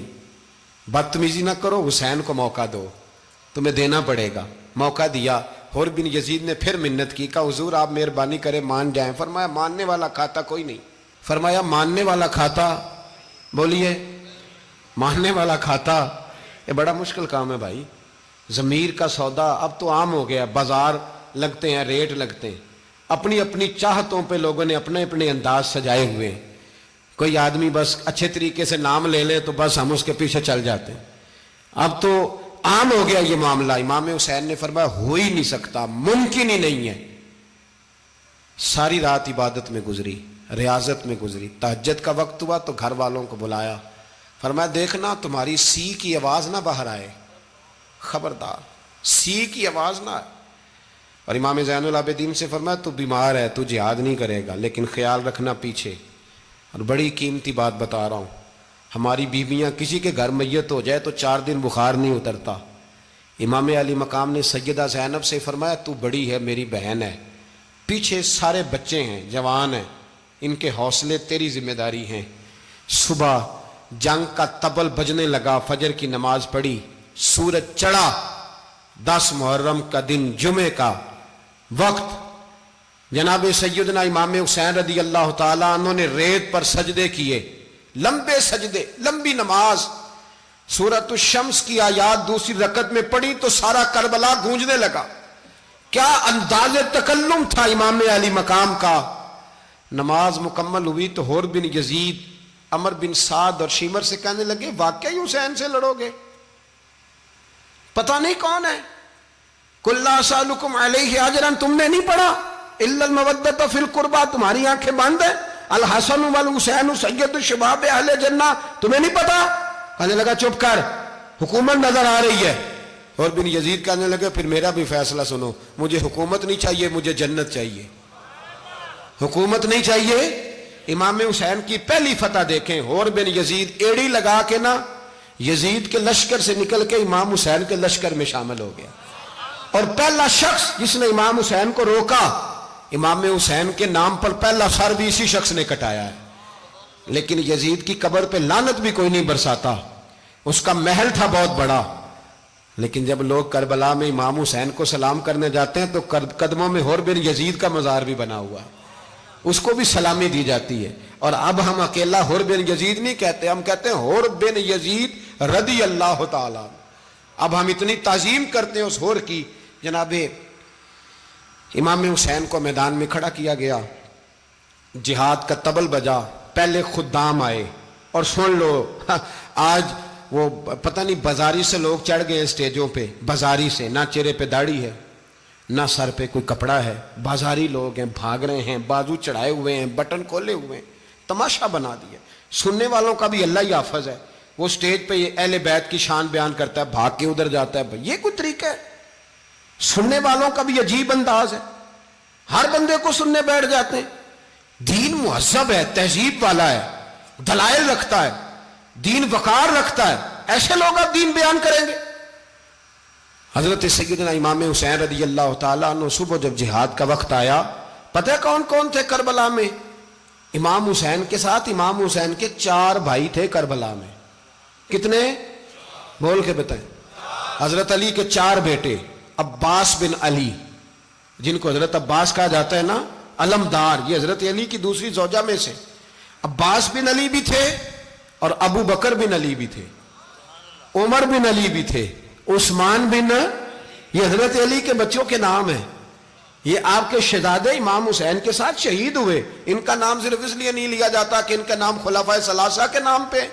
بدتمیزی نہ کرو، حسین کو موقع دو، تمہیں دینا پڑے گا۔ موقع دیا۔ حر بن یزید نے پھر منت کی، کہا حضور آپ مہربانی کریں مان جائیں۔ فرمایا ماننے والا کھاتا کوئی نہیں۔ فرمایا ماننے والا کھاتا، بولیے ماننے والا کھاتا، یہ بڑا مشکل کام ہے بھائی، ضمیر کا سودا اب تو عام ہو گیا، بازار لگتے ہیں، ریٹ لگتے ہیں، اپنی اپنی چاہتوں پہ لوگوں نے اپنے اپنے انداز سجائے ہوئے ہیں۔ کوئی آدمی بس اچھے طریقے سے نام لے لے تو بس ہم اس کے پیچھے چل جاتے ہیں، اب تو عام ہو گیا یہ معاملہ۔ امام حسین نے فرمایا ہو ہی نہیں سکتا، ممکن ہی نہیں ہے۔ ساری رات عبادت میں گزری، ریاضت میں گزری، تہجد کا وقت ہوا تو گھر والوں کو بلایا، فرمایا دیکھنا تمہاری سی کی آواز نہ باہر آئے، خبردار سی کی آواز نہ آئے۔ اور امام زین العابدین سے فرمایا تو بیمار ہے، تو جہاد نہیں کرے گا، لیکن خیال رکھنا پیچھے۔ اور بڑی قیمتی بات بتا رہا ہوں، ہماری بیویاں کسی کے گھر میت ہو جائے تو 4 دن بخار نہیں اترتا، امام علی مقام نے سیدہ زینب سے فرمایا تو بڑی ہے، میری بہن ہے، پیچھے سارے بچے ہیں، جوان ہیں، ان کے حوصلے تیری ذمہ داری ہیں۔ صبح جنگ کا طبل بجنے لگا، فجر کی نماز پڑھی، سورج چڑھا، 10 محرم کا دن، جمعے کا وقت، جناب سیدنا امام حسین رضی اللہ تعالیٰ عنہ نے ریت پر سجدے کیے، لمبے سجدے، لمبی نماز، سورۃ الشمس کی آیات دوسری رکعت میں پڑھی تو سارا کربلا گونجنے لگا۔ کیا انداز تکلم تھا امام علی مقام کا۔ نماز مکمل ہوئی تو حور بن یزید، عمر بن سعد اور شیمر سے کہنے لگے واقعی حسین سے لڑو گے؟ پتہ نہیں کون ہے۔ قُلْ لَا أَسْأَلُكُمْ عَلَيْهِ أَجْرًا، تم نے نہیں پڑھا، إِلَّا الْمَوَدَّةَ فِي الْقُرْبَى، تمہاری آنکھیں بند ہیں، الحسن والحسین سید الشباب اہل جنہ، تمہیں نہیں پتا؟ کہنے لگا چپ کر، حکومت نظر آ رہی ہے۔ اور بن یزید کہنے لگے پھر میرا بھی فیصلہ سنو، مجھے حکومت نہیں چاہیے، مجھے جنت چاہیے۔ حکومت نہیں چاہیے۔ امام حسین کی پہلی فتح دیکھیں، اور بن یزید ایڑی لگا کے نا یزید کے لشکر سے نکل کے امام حسین کے لشکر میں شامل ہو گیا، اور پہلا شخص جس نے امام حسین کو روکا، امام حسین کے نام پر پہلا سر بھی اسی شخص نے کٹایا ہے۔ لیکن یزید کی قبر پہ لعنت بھی کوئی نہیں برساتا، اس کا محل تھا بہت بڑا، لیکن جب لوگ کربلا میں امام حسین کو سلام کرنے جاتے ہیں تو قدموں میں حور بن یزید کا مزار بھی بنا ہوا ہے، اس کو بھی سلامی دی جاتی ہے۔ اور اب ہم اکیلا حور بن یزید نہیں کہتے، ہم کہتے ہیں حور بن یزید رضی اللہ تعالیٰ۔ اب ہم اتنی تعظیم کرتے ہیں اس حور کی۔ جناب امام حسین کو میدان میں کھڑا کیا گیا، جہاد کا طبل بجا، پہلے خدام آئے، اور سن لو آج وہ پتہ نہیں بازاری سے لوگ چڑھ گئے اسٹیجوں پہ، بازاری سے، نہ چہرے پہ داڑھی ہے، نہ سر پہ کوئی کپڑا ہے، بازاری لوگ ہیں، بھاگ رہے ہیں، بازو چڑھائے ہوئے ہیں، بٹن کھولے ہوئے ہیں، تماشا بنا دیا۔ سننے والوں کا بھی اللہ ہی حافظ ہے، وہ سٹیج پہ یہ اہل بیت کی شان بیان کرتا ہے، بھاگ کے ادھر جاتا ہے، یہ کوئی طریقہ ہے؟ سننے والوں کا بھی عجیب انداز ہے، ہر بندے کو سننے بیٹھ جاتے ہیں۔ دین مہذب ہے، تہذیب والا ہے، دلائل رکھتا ہے، دین وقار رکھتا ہے، ایسے لوگ اب دین بیان کریں گے؟ حضرت سیدنا امام حسین رضی اللہ تعالیٰ عنہ صبح جب جہاد کا وقت آیا، پتہ کون کون تھے کربلا میں؟ امام حسین کے ساتھ امام حسین کے 4 بھائی تھے کربلا میں۔ کتنے؟ بول کے بتائیں۔ حضرت علی کے 4 بیٹے، عباس بن علی، جن کو حضرت عباس کہا جاتا ہے نا، علمدار، یہ حضرت علی کی دوسری زوجہ میں سے۔ عباس بن علی بھی تھے، اور ابو بکر بن علی بھی تھے، عمر بن علی بھی تھے، عثمان بن، یہ حضرت علی کے بچوں کے نام ہیں۔ یہ آپ کے شہزادے امام حسین کے ساتھ شہید ہوئے، ان کا نام صرف اس لیے نہیں لیا جاتا کہ ان کا نام خلفائے ثلاثہ کے نام پہ،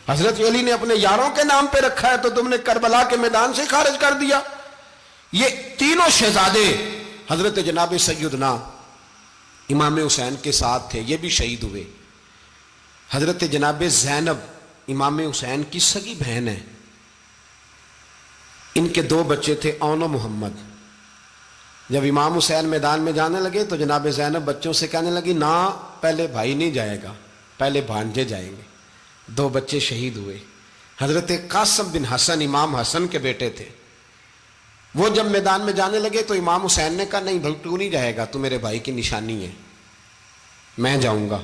حضرت علی نے اپنے یاروں کے نام پہ رکھا ہے، تو تم نے کربلا کے میدان سے خارج کر دیا۔ یہ تینوں شہزادے حضرت جناب سیدنا امام حسین کے ساتھ تھے، یہ بھی شہید ہوئے۔ حضرت جناب زینب امام حسین کی سگی بہن ہے، ان کے 2 بچے تھے، اون و محمد۔ جب امام حسین میدان میں جانے لگے تو جناب زینب بچوں سے کہنے لگی نہ، پہلے بھائی نہیں جائے گا، پہلے بھانجے جائیں گے۔ 2 بچے شہید ہوئے۔ حضرت قاسم بن حسن امام حسن کے بیٹے تھے، وہ جب میدان میں جانے لگے تو امام حسین نے کہا نہیں بھائی تو نہیں جائے گا، تو میرے بھائی کی نشانی ہے، میں جاؤں گا۔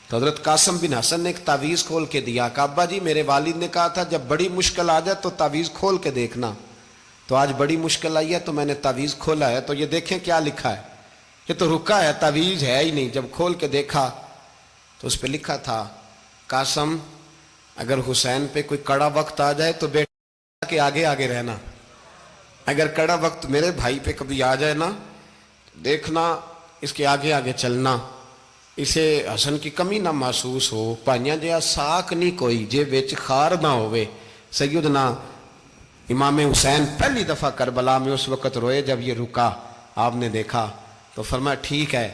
تو حضرت قاسم بن حسن نے ایک تعویذ کھول کے دیا کہ ابا جی میرے والد نے کہا تھا جب بڑی مشکل آ جائے تو تعویذ کھول کے دیکھنا، تو آج بڑی مشکل آئی ہے تو میں نے تعویذ کھولا ہے، تو یہ دیکھیں کیا لکھا ہے، یہ تو رکا ہے، تعویذ ہے ہی نہیں۔ جب کھول کے دیکھا تو اس پہ لکھا تھا قاسم اگر حسین پہ کوئی کڑا وقت آ جائے تو بیٹا کے آگے آگے رہنا، اگر کڑا وقت میرے بھائی پہ کبھی آ جائے نا دیکھنا اس کے آگے آگے چلنا، اسے حسن کی کمی نہ محسوس ہو، پائیاں جہاں ساک نہیں کوئی جے وچ خار نہ ہوئے۔ سیدنا امام حسین پہلی دفعہ کربلا میں اس وقت روئے جب یہ رکا، آپ نے دیکھا تو فرمایا ٹھیک ہے،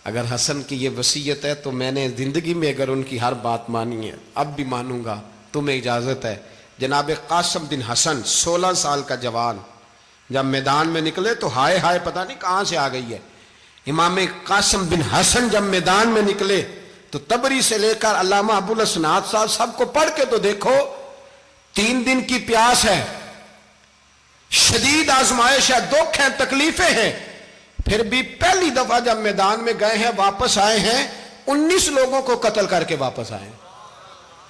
اگر حسن کی یہ وصیت ہے تو میں نے زندگی میں اگر ان کی ہر بات مانی ہے اب بھی مانوں گا، تمہیں اجازت ہے۔ جناب قاسم بن حسن 16 سال کا جوان جب میدان میں نکلے تو ہائے ہائے پتہ نہیں کہاں سے آ گئی ہے۔ امام قاسم بن حسن جب میدان میں نکلے تو تبری سے لے کر علامہ ابو الاسناد صاحب سب کو پڑھ کے تو دیکھو، 3 دن کی پیاس ہے، شدید آزمائش ہے، دکھ ہیں، تکلیفیں ہیں، پھر بھی پہلی دفعہ جب میدان میں گئے ہیں واپس آئے ہیں 19 لوگوں کو قتل کر کے واپس آئے ہیں،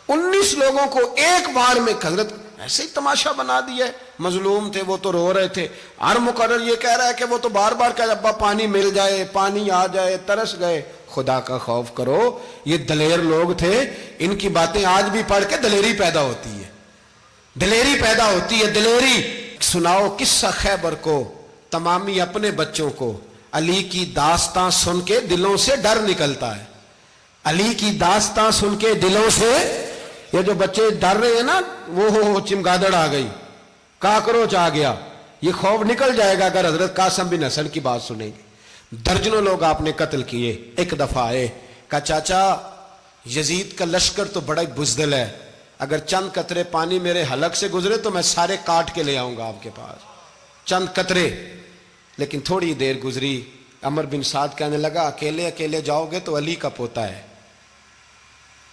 19 لوگوں کو ایک بار میں حضرت ایسے ہی تماشا بنا دیا ہے۔ مظلوم تھے وہ تو رو رہے تھے، ہر مقرر یہ کہہ رہا ہے کہ وہ تو بار بار کہ ابا پانی مل جائے، پانی آ جائے، ترس گئے۔ خدا کا خوف کرو، یہ دلیر لوگ تھے، ان کی باتیں آج بھی پڑھ کے دلیری پیدا ہوتی ہے، دلیری پیدا ہوتی ہے، دلیری۔ سناؤ قصہ خیبر کو تمامی اپنے بچوں کو، علی کی داستان سن کے دلوں سے ڈر نکلتا ہے، علی کی داستان سن کے دلوں سے یہ جو بچے ڈر رہے ہیں نا، وہ چمگادڑ آ گئی، کاکروچ آ گیا، یہ خوف نکل جائے گا اگر حضرت قاسم بن حسن کی بات سنیں گے۔ درجنوں لوگ آپ نے قتل کیے۔ ایک دفعہ آئے، کہا چاچا یزید کا لشکر تو بڑا ہی بزدل ہے، اگر چند قطرے پانی میرے حلق سے گزرے تو میں سارے کاٹ کے لے آؤں گا آپ کے پاس، چند قطرے۔ لیکن تھوڑی دیر گزری، عمر بن سعد کہنے لگا اکیلے اکیلے جاؤ گے تو علی کا پوتا ہے،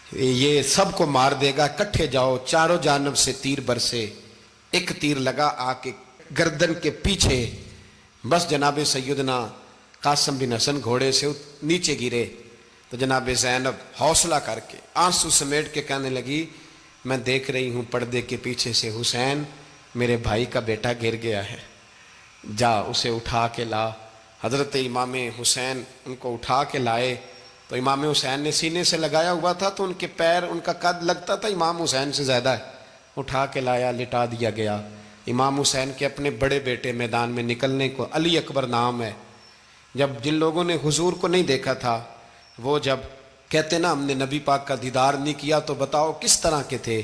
یہ سب کو مار دے گا، کٹھے جاؤ۔ چاروں جانب سے تیر برسے، ایک تیر لگا آ کے گردن کے پیچھے، بس جناب سیدنا قاسم بن حسن گھوڑے سے نیچے گرے تو جناب زینب حوصلہ کر کے آنسو سمیٹ کے کہنے لگی میں دیکھ رہی ہوں پردے کے پیچھے سے حسین میرے بھائی کا بیٹا گر گیا ہے، جا اسے اٹھا کے لا۔ حضرت امام حسین ان کو اٹھا کے لائے تو امام حسین نے سینے سے لگایا ہوا تھا تو ان کے پیر، ان کا قد لگتا تھا امام حسین سے زیادہ ہے، اٹھا کے لایا، لٹا دیا گیا۔ امام حسین کے اپنے بڑے بیٹے میدان میں نکلنے کو، علی اکبر نام ہے، جب جن لوگوں نے حضور کو نہیں دیکھا تھا وہ جب کہتے نا ہم نے نبی پاک کا دیدار نہیں کیا تو بتاؤ کس طرح کے تھے،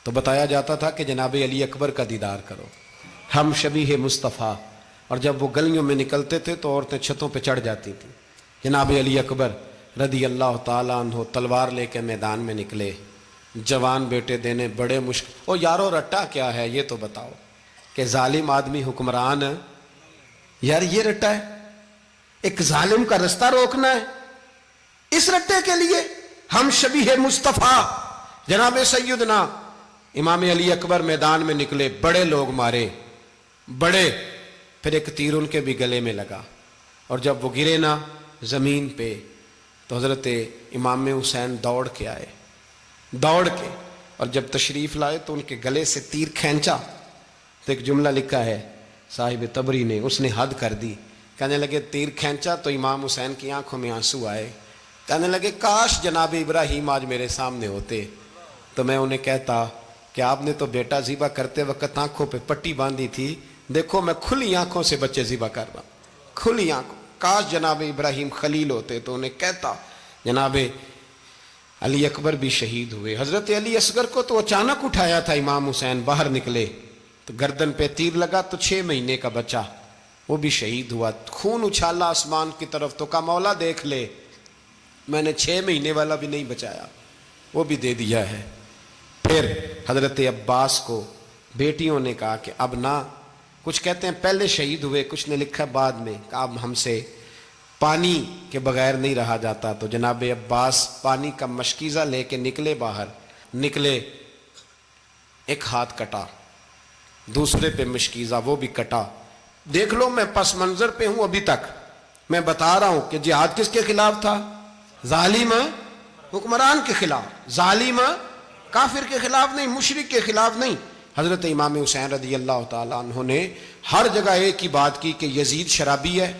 تو بتایا جاتا تھا کہ جناب علی اکبر کا دیدار کرو، ہم شبیہ مصطفیٰ۔ اور جب وہ گلیوں میں نکلتے تھے تو عورتیں چھتوں پہ چڑھ جاتی تھیں۔ جناب علی اکبر رضی اللہ تعالیٰ عنہ تلوار لے کے میدان میں نکلے، جوان بیٹے دینے بڑے مشکل۔ او یارو رٹا کیا ہے یہ تو بتاؤ، کہ ظالم آدمی حکمران، یار یہ رٹا ہے، ایک ظالم کا رستہ روکنا ہے، اس رٹے کے لیے ہم شبیہ مصطفیٰ۔ جناب سیدنا امام علی اکبر میدان میں نکلے، بڑے لوگ مارے، بڑے، پھر ایک تیر ان کے بھی گلے میں لگا، اور جب وہ گرے نا زمین پہ تو حضرت امام حسین دوڑ کے آئے، دوڑ کے، اور جب تشریف لائے تو ان کے گلے سے تیر کھینچا تو ایک جملہ لکھا ہے صاحب تبری نے، اس نے حد کر دی، کہنے لگے تیر کھینچا تو امام حسین کی آنکھوں میں آنسو آئے، کہنے لگے کاش جناب ابراہیم آج میرے سامنے ہوتے تو میں انہیں کہتا کہ آپ نے تو بیٹا ذبح کرتے وقت آنکھوں پہ پٹی باندھی تھی، دیکھو میں کھلی آنکھوں سے بچے ذبح کر رہا ہوں، کھلی آنکھوں، کاش جناب ابراہیم خلیل ہوتے تو انہیں کہتا۔ جناب علی اکبر بھی شہید ہوئے۔ حضرت علی اصغر کو تو اچانک اٹھایا تھا امام حسین، باہر نکلے تو گردن پہ تیر لگا تو 6 مہینے کا بچہ وہ بھی شہید ہوا، خون اچھالا آسمان کی طرف تو کہا مولا دیکھ لے میں نے 6 مہینے والا بھی نہیں بچایا، وہ بھی دے دیا ہے۔ پھر حضرت عباس کو بیٹیوں نے کہا کہ اب نہ، کچھ کہتے ہیں پہلے شہید ہوئے، کچھ نے لکھا بعد میں، کہ اب ہم سے پانی کے بغیر نہیں رہا جاتا، تو جناب عباس پانی کا مشکیزہ لے کے نکلے، باہر نکلے، ایک ہاتھ کٹا، دوسرے پہ مشکیزہ وہ بھی کٹا۔ دیکھ لو میں پس منظر پہ ہوں ابھی تک، میں بتا رہا ہوں کہ جہاد کس کے خلاف تھا؟ ظالم حکمران کے خلاف، ظالم کافر کے خلاف نہیں، مشرک کے خلاف نہیں۔ حضرت امام حسین رضی اللہ تعالیٰ عنہ نے ہر جگہ ایک ہی بات کی کہ یزید شرابی ہے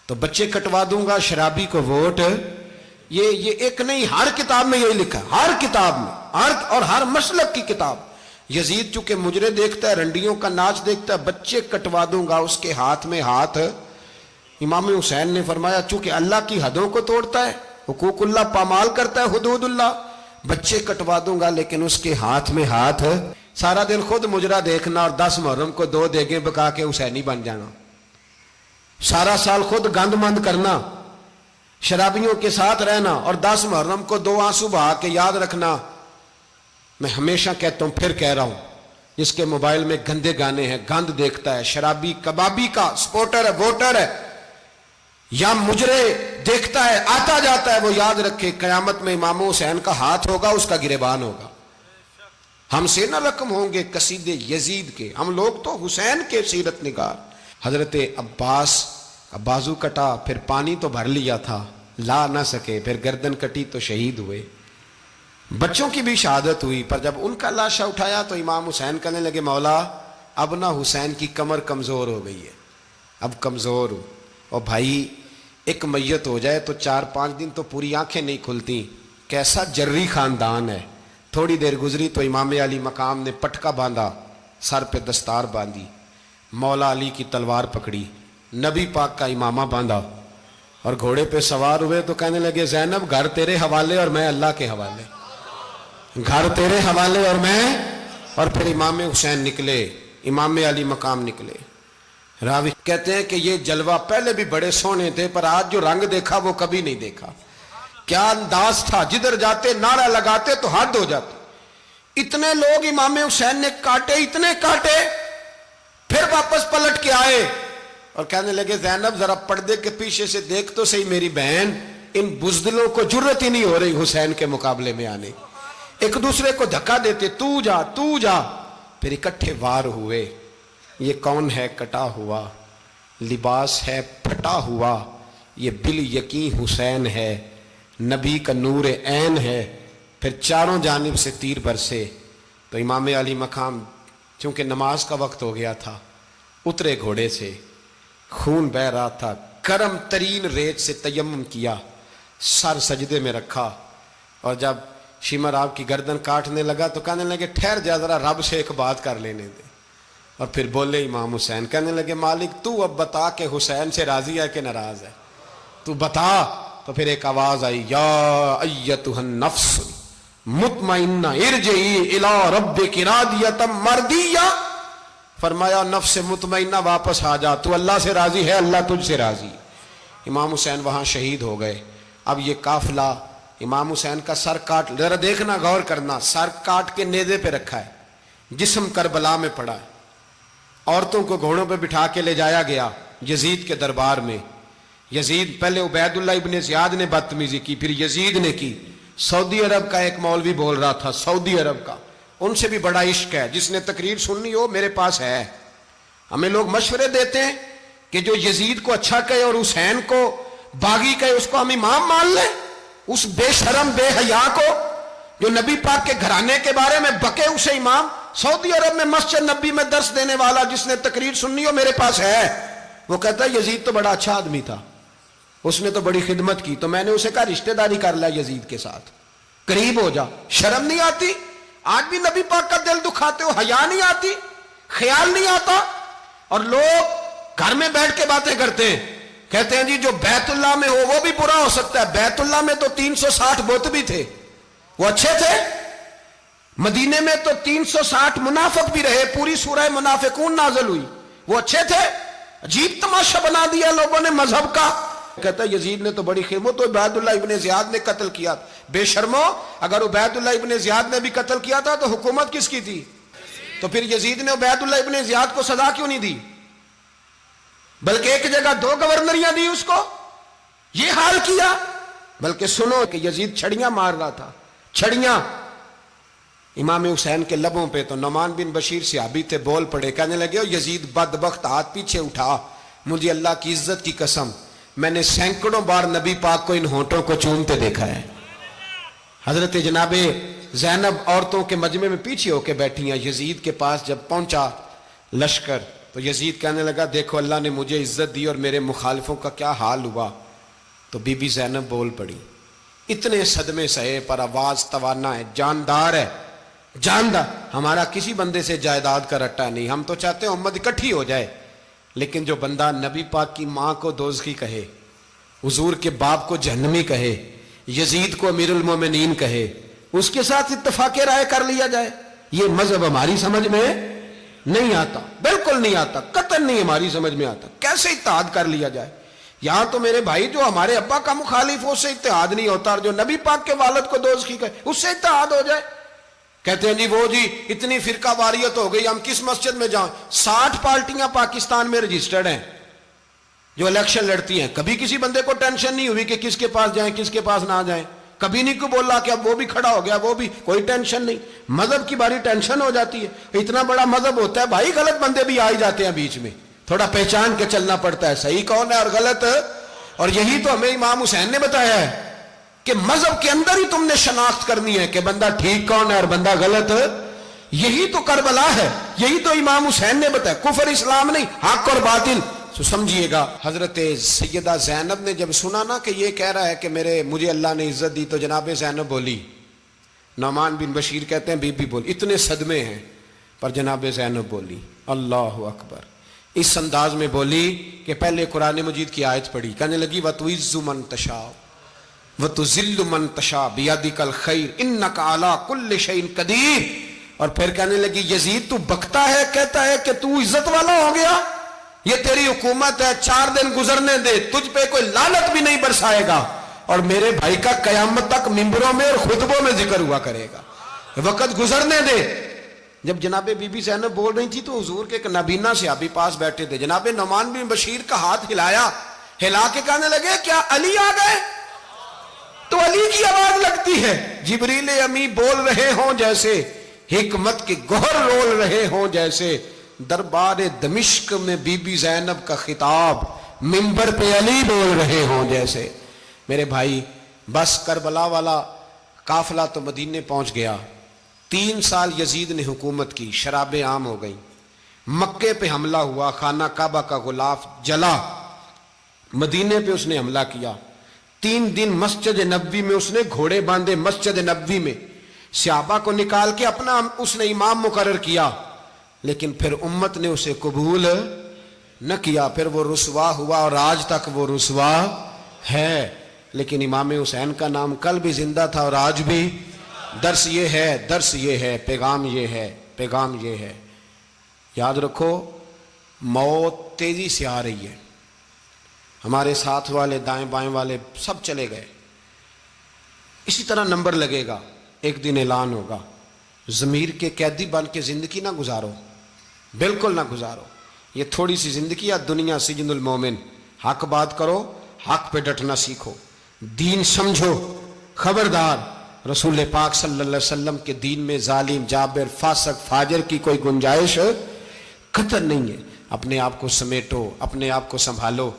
تو بچے کٹوا دوں گا، شرابی کو ووٹ۔ یہ ایک نہیں، ہر کتاب میں یہی لکھا، ہر کتاب میں، اور ہر مسلک کی کتاب۔ یزید چونکہ مجرے دیکھتا ہے، رنڈیوں کا ناچ دیکھتا ہے، بچے کٹوا دوں گا، اس کے ہاتھ میں ہاتھ۔ امام حسین نے فرمایا چونکہ اللہ کی حدوں کو توڑتا ہے، حقوق اللہ پامال کرتا ہے، حدود اللہ، بچے کٹوا دوں گا لیکن اس کے ہاتھ میں ہاتھ۔ سارا دن خود مجرا دیکھنا اور 10 محرم کو 2 دیگیں پکا کے حسینی بن جانا، سارا سال خود گند مند کرنا، شرابیوں کے ساتھ رہنا، اور 10 محرم کو 2 آنسو بہا کے یاد رکھنا۔ میں ہمیشہ کہتا ہوں، پھر کہہ رہا ہوں، جس کے موبائل میں گندے گانے ہیں، گند دیکھتا ہے، شرابی کبابی کا سپورٹر ہے، ووٹر ہے، یا مجرے دیکھتا ہے آتا جاتا ہے، وہ یاد رکھے قیامت میں امام حسین کا ہاتھ ہوگا، اس کا گریبان ہوگا۔ ہم سے نہ رقم ہوں گے قصیدے یزید کے، ہم لوگ تو حسین کے سیرت نگار۔ حضرت عباس کا بازو کٹا، پھر پانی تو بھر لیا تھا، لا نہ سکے، پھر گردن کٹی تو شہید ہوئے۔ بچوں کی بھی شہادت ہوئی، پر جب ان کا لاشا اٹھایا تو امام حسین کہنے لگے مولا اب نہ حسین کی کمر کمزور ہو گئی ہے، اب کمزور ہو۔ اور بھائی ایک میت ہو جائے تو 4-5 دن تو پوری آنکھیں نہیں کھلتی، کیسا جری خاندان ہے۔ تھوڑی دیر گزری تو امام علی مقام نے پٹکا باندھا، سر پہ دستار باندھی، مولا علی کی تلوار پکڑی، نبی پاک کا امامہ باندھا اور گھوڑے پہ سوار ہوئے تو کہنے لگے زینب گھر تیرے حوالے اور میں اللہ کے حوالے، گھر تیرے حوالے اور میں۔ اور پھر امام حسین نکلے، امام علی مقام نکلے۔ راوی کہتے ہیں کہ یہ جلوہ پہلے بھی بڑے سونے تھے، پر آج جو رنگ دیکھا وہ کبھی نہیں دیکھا۔ کیا انداز تھا، جدھر جاتے نعرہ لگاتے تو حد ہو جاتے۔ اتنے لوگ امام حسین نے کاٹے، اتنے کاٹے، پھر واپس پلٹ کے آئے اور کہنے لگے زینب ذرا پردے کے پیچھے سے دیکھ تو صحیح میری بہن، ان بزدلوں کو جرت ہی نہیں ہو رہی حسین کے مقابلے میں آنے، ایک دوسرے کو دھکا دیتے، تو جا تو جا۔ پھر اکٹھے وار ہوئے۔ یہ کون ہے کٹا ہوا، لباس ہے پھٹا ہوا، یہ بال یقین حسین ہے، نبی کا نور عین ہے۔ پھر چاروں جانب سے تیر برسے تو امام علی مقام چونکہ نماز کا وقت ہو گیا تھا، اترے گھوڑے سے، خون بہ رہا تھا، گرم ترین ریت سے تیمم کیا، سر سجدے میں رکھا، اور جب شمر آپ کی گردن کاٹنے لگا تو کہنے لگے ٹھہر جا ذرا رب سے ایک بات کر لینے دے۔ اور پھر بولے امام حسین، کہنے لگے مالک تو اب بتا کہ حسین سے راضی ہے کہ ناراض ہے، تو بتا۔ تو پھر ایک آواز آئی، یا ایتھا النفس مطمئنہ ارجعی الی ربک راضیۃ مرضیہ، فرمایا نفس مطمئنہ واپس آ جا، تو اللہ سے راضی ہے، اللہ تجھ سے راضی۔ امام حسین وہاں شہید ہو گئے۔ اب یہ قافلہ امام حسین کا سر کاٹ، ذرا دیکھنا غور کرنا، سر کاٹ کے نیزے پہ رکھا ہے، جسم کربلا میں پڑا ہے، عورتوں کو گھوڑوں پہ بٹھا کے لے جایا گیا یزید کے دربار میں۔ یزید پہلے عبید اللہ ابن زیاد نے بدتمیزی کی، پھر یزید نے کی۔ سعودی عرب کا ایک مولوی بول رہا تھا، سعودی عرب کا، ان سے بھی بڑا عشق ہے، جس نے تقریر سننی ہو میرے پاس ہے۔ ہمیں لوگ مشورے دیتے ہیں کہ جو یزید کو اچھا کہے اور حسین کو باغی کہے اس کو ہم امام مان لیں، اس بے شرم بے حیا کو جو نبی پاک کے گھرانے کے بارے میں بکے اسے امام۔ سعودی عرب میں مسجد نبی میں درس دینے والا جس نے تقریر سننی ہو میرے پاس ہے، وہ کہتا ہے یزید تو بڑا اچھا آدمی تھا، اس نے تو بڑی خدمت کی، تو میں نے اسے کہا رشتہ داری کر لیا یزید کے ساتھ، قریب ہو جا۔ شرم نہیں آتی؟ آج بھی نبی پاک کا دل دکھاتے ہو، حیا نہیں آتی، خیال نہیں آتا؟ اور لوگ گھر میں بیٹھ کے باتیں کرتے ہیں، کہتے ہیں جی جو بیت اللہ میں ہو وہ بھی برا ہو سکتا ہے۔ بیت اللہ میں تو 360 بت بھی تھے، وہ اچھے تھے۔ مدینے میں تو 360 منافق بھی رہے، پوری سورہ منافقون نازل ہوئی، وہ اچھے تھے۔ عجیب تماشا بنا دیا لوگوں نے مذہب کا۔ کہتا ہے یزید نے تو بڑی خدمت، تو عبید اللہ ابن زیاد نے قتل کیا۔ بے شرمو، اگر عبید اللہ ابن زیاد نے بھی قتل کیا تھا تو حکومت کس کی تھی؟ تو پھر یزید نے عبید اللہ ابن زیاد کو سزا کیوں نہیں دی، بلکہ ایک جگہ 2 گورنریاں دی اس کو؟ یہ حال کیا۔ بلکہ سنو کہ یزید چھڑیاں مار رہا تھا، چھڑیاں امام حسین کے لبوں پہ، تو نعمان بن بشیر صحابی تھے، بول پڑے، کہنے لگے او یزید بدبخت، ہاتھ پیچھے اٹھا، مجھے اللہ کی عزت کی قسم میں نے سینکڑوں بار نبی پاک کو ان ہونٹوں کو چومتے دیکھا ہے۔ حضرت جناب زینب عورتوں کے مجمع میں پیچھے ہو کے بیٹھی ہیں۔ یزید کے پاس جب پہنچا لشکر تو یزید کہنے لگا دیکھو اللہ نے مجھے عزت دی اور میرے مخالفوں کا کیا حال ہوا۔ تو بی بی زینب بول پڑی، اتنے صدمے سہے پر آواز توانا ہے، جاندار ہے، جاندار۔ ہمارا کسی بندے سے جائیداد کا رٹا نہیں، ہم تو چاہتے ہیں امت اکٹھی ہو جائے، لیکن جو بندہ نبی پاک کی ماں کو دوزخی کہے، حضور کے باپ کو جہنمی کہے، یزید کو امیر المومنین کہے، اس کے ساتھ اتفاق رائے کر لیا جائے، یہ مذہب ہماری سمجھ میں نہیں آتا، بالکل نہیں آتا، قطعاً نہیں ہماری سمجھ میں آتا۔ کیسے اتحاد کر لیا جائے؟ یہاں تو میرے بھائی جو ہمارے ابا کا مخالف ہو اس سے اتحاد نہیں ہوتا، اور جو نبی پاک کے والد کو دوزخی کہے اس سے اتحاد ہو جائے۔ کہتے ہیں جی وہ جی اتنی فرقہ واریت ہو گئی، ہم کس مسجد میں جائیں؟ 60 پارٹیاں پاکستان میں رجسٹرڈ ہیں جو الیکشن لڑتی ہیں، کبھی کسی بندے کو ٹینشن نہیں ہوئی کہ کس کے پاس جائیں کس کے پاس نہ جائیں، کبھی نہیں کو بولا کہ اب وہ بھی کھڑا ہو گیا، وہ بھی، کوئی ٹینشن نہیں. مذہب کی باری ٹینشن ہو جاتی ہے. اتنا بڑا مذہب ہوتا ہے بھائی، غلط بندے بھی آ ہی جاتے ہیں بیچ میں، تھوڑا پہچان کے چلنا پڑتا ہے صحیح کون ہے اور غلط. اور یہی تو ہمیں امام حسین نے بتایا ہے کہ مذہب کے اندر ہی تم نے شناخت کرنی ہے کہ بندہ ٹھیک کون ہے اور بندہ غلط. یہی تو کربلا ہے، یہی تو امام حسین نے بتایا. کفر اسلام نہیں، حق اور باطل. تو سمجھیے گا، حضرت سیدہ زینب نے جب سنا نا کہ یہ کہہ رہا ہے کہ مجھے اللہ نے عزت دی، تو جناب زینب بولی. نعمان بن بشیر کہتے ہیں بی بی بولی. اتنے صدمے ہیں پر جناب زینب بولی اللہ اکبر. اس انداز میں بولی کہ پہلے قرآن مجید کی آیت پڑھی، کہنے لگی وَتُعِزُّ مَن تَشَاءُ وَتُذِلُّ مَن تَشَاءُ بِيَدِكَ الْخَيْرُ إِنَّكَ عَلَىٰ كُلِّ شَيْءٍ قَدِيرٌ. اور پھر کہنے لگی یزید تو بکتا ہے، کہتا ہے کہ تو عزت والا ہو گیا، یہ تیری حکومت ہے، 4 دن گزرنے دے، تجھ پہ کوئی لعنت بھی نہیں برسائے گا، اور میرے بھائی کا قیامت تک ممبروں میں اور خطبوں میں ذکر ہوا کرے گا، وقت گزرنے دے. جب جناب بی بی زینب بول رہی تھی تو حضور کے ایک نابینا صحابی پاس بیٹھے تھے. جناب نعمان بن بشیر کا ہاتھ ہلایا، ہلا کے کہنے لگے کیا علی آ گئے؟ تو علی کی آواز لگتی ہے. جبریل امی بول رہے ہوں جیسے، حکمت کے گوہر رول رہے ہوں جیسے، دربار دمشق میں بی بی زینب کا خطاب، منبر پہ علی بول رہے ہوں جیسے. میرے بھائی بس کربلا والا قافلہ تو مدینے پہنچ گیا. 3 سال یزید نے حکومت کی، شرابیں عام ہو گئیں، مکے پہ حملہ ہوا، خانہ کعبہ کا غلاف جلا، مدینے پہ اس نے حملہ کیا. 3 دن مسجد نبوی میں اس نے گھوڑے باندھے، مسجد نبوی میں صحابہ کو نکال کے اپنا اس نے امام مقرر کیا، لیکن پھر امت نے اسے قبول نہ کیا. پھر وہ رسوا ہوا اور آج تک وہ رسوا ہے. لیکن امام حسین کا نام کل بھی زندہ تھا اور آج بھی. درس یہ ہے، پیغام یہ ہے، پیغام یہ ہے. یاد رکھو موت تیزی سے آ رہی ہے. ہمارے ساتھ والے، دائیں بائیں والے سب چلے گئے. اسی طرح نمبر لگے گا، ایک دن اعلان ہوگا. ضمیر کے قیدی بن کے زندگی نہ گزارو، بالکل نہ گزارو. یہ تھوڑی سی زندگی ہے دنیا سجن المومن. حق بات کرو، حق پہ ڈٹنا سیکھو، دین سمجھو. خبردار رسول پاک صلی اللہ علیہ وسلم کے دین میں ظالم، جابر، فاسق، فاجر کی کوئی گنجائش قطعاً نہیں ہے. اپنے آپ کو سمیٹو، اپنے آپ کو سنبھالو،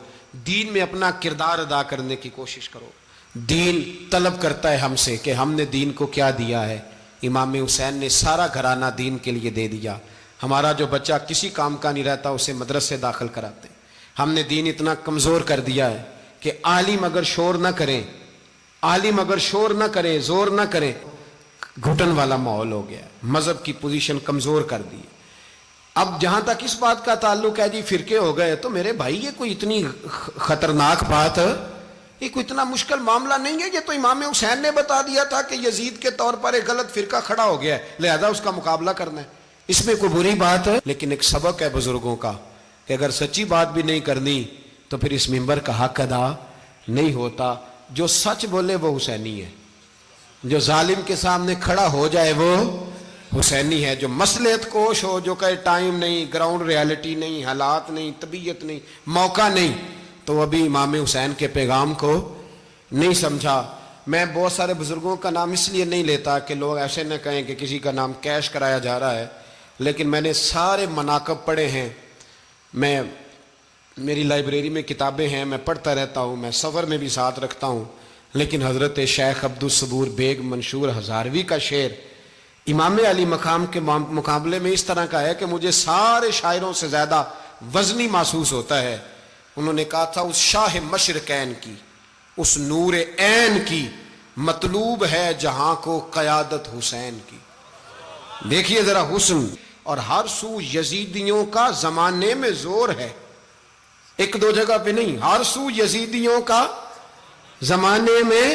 دین میں اپنا کردار ادا کرنے کی کوشش کرو. دین طلب کرتا ہے ہم سے کہ ہم نے دین کو کیا دیا ہے. امام حسین نے سارا گھرانہ دین کے لیے دے دیا. ہمارا جو بچہ کسی کام کا نہیں رہتا اسے مدرسے داخل کراتے. ہم نے دین اتنا کمزور کر دیا ہے کہ عالم اگر شور نہ کریں، عالم اگر شور نہ کرے، زور نہ کرے، گھٹن والا ماحول ہو گیا. مذہب کی پوزیشن کمزور کر دی. اب جہاں تک اس بات کا تعلق ہے جی فرقے ہو گئے، تو میرے بھائی یہ کوئی اتنی خطرناک بات، یہ کوئی اتنا مشکل معاملہ نہیں ہے. یہ تو امام حسین نے بتا دیا تھا کہ یزید کے طور پر ایک غلط فرقہ کھڑا ہو گیا ہے، لہذا اس کا مقابلہ کرنا ہے. اس میں کوئی بری بات ہے، لیکن ایک سبق ہے بزرگوں کا کہ اگر سچی بات بھی نہیں کرنی تو پھر اس منبر کا حق ادا نہیں ہوتا. جو سچ بولے وہ حسینی ہے، جو ظالم کے سامنے کھڑا ہو جائے وہ حسینی ہے. جو مصلحت کوش ہو، جو کہے ٹائم نہیں، گراؤنڈ ریالٹی نہیں، حالات نہیں، طبیعت نہیں، موقع نہیں، تو ابھی امام حسین کے پیغام کو نہیں سمجھا. میں بہت سارے بزرگوں کا نام اس لیے نہیں لیتا کہ لوگ ایسے نہ کہیں کہ کسی کا نام کیش کرایا جا رہا ہے، لیکن میں نے سارے مناقب پڑھے ہیں. میری لائبریری میں کتابیں ہیں، میں پڑھتا رہتا ہوں، میں سفر میں بھی ساتھ رکھتا ہوں. لیکن حضرت شیخ عبدالصبور بیگ منشور ہزاروی کا شعر امام علی مقام کے مقابلے میں اس طرح کا ہے کہ مجھے سارے شاعروں سے زیادہ وزنی محسوس ہوتا ہے. انہوں نے کہا تھا اس شاہ مشرقین کی، اس نور عین کی مطلوب ہے جہاں کو قیادت حسین کی. دیکھیے ذرا حسن. اور ہر سو یزیدیوں کا زمانے میں زور ہے، ایک دو جگہ پہ نہیں، ہر سو یزیدیوں کا زمانے میں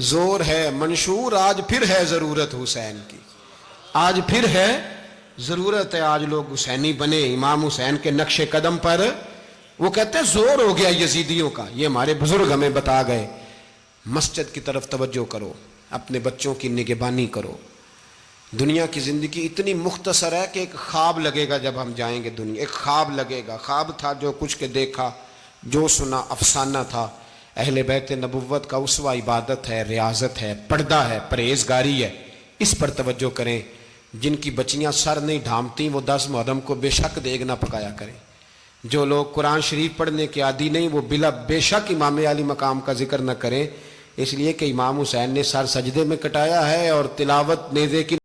زور ہے. منشور آج پھر ہے ضرورت حسین کی، آج پھر ہے ضرورت ہے. آج لوگ حسینی بنے، امام حسین کے نقش قدم پر. وہ کہتے ہیں زور ہو گیا یزیدیوں کا. یہ ہمارے بزرگ ہمیں بتا گئے. مسجد کی طرف توجہ کرو، اپنے بچوں کی نگہبانی کرو. دنیا کی زندگی اتنی مختصر ہے کہ ایک خواب لگے گا جب ہم جائیں گے دنیا، ایک خواب لگے گا. خواب تھا جو کچھ کے دیکھا، جو سنا افسانہ تھا. اہل بیت نبوت کا اسوہ عبادت ہے، ریاضت ہے، پردہ ہے، پرہیزگاری ہے، اس پر توجہ کریں۔ جن کی بچیاں سر نہیں ڈھانپتی وہ 10 محرم کو بے شک دیگ نہ پکایا کریں۔ جو لوگ قرآن شریف پڑھنے کے عادی نہیں وہ بے شک امام علی مقام کا ذکر نہ کریں، اس لیے کہ امام حسین نے سر سجدے میں کٹایا ہے اور تلاوت نیزے کی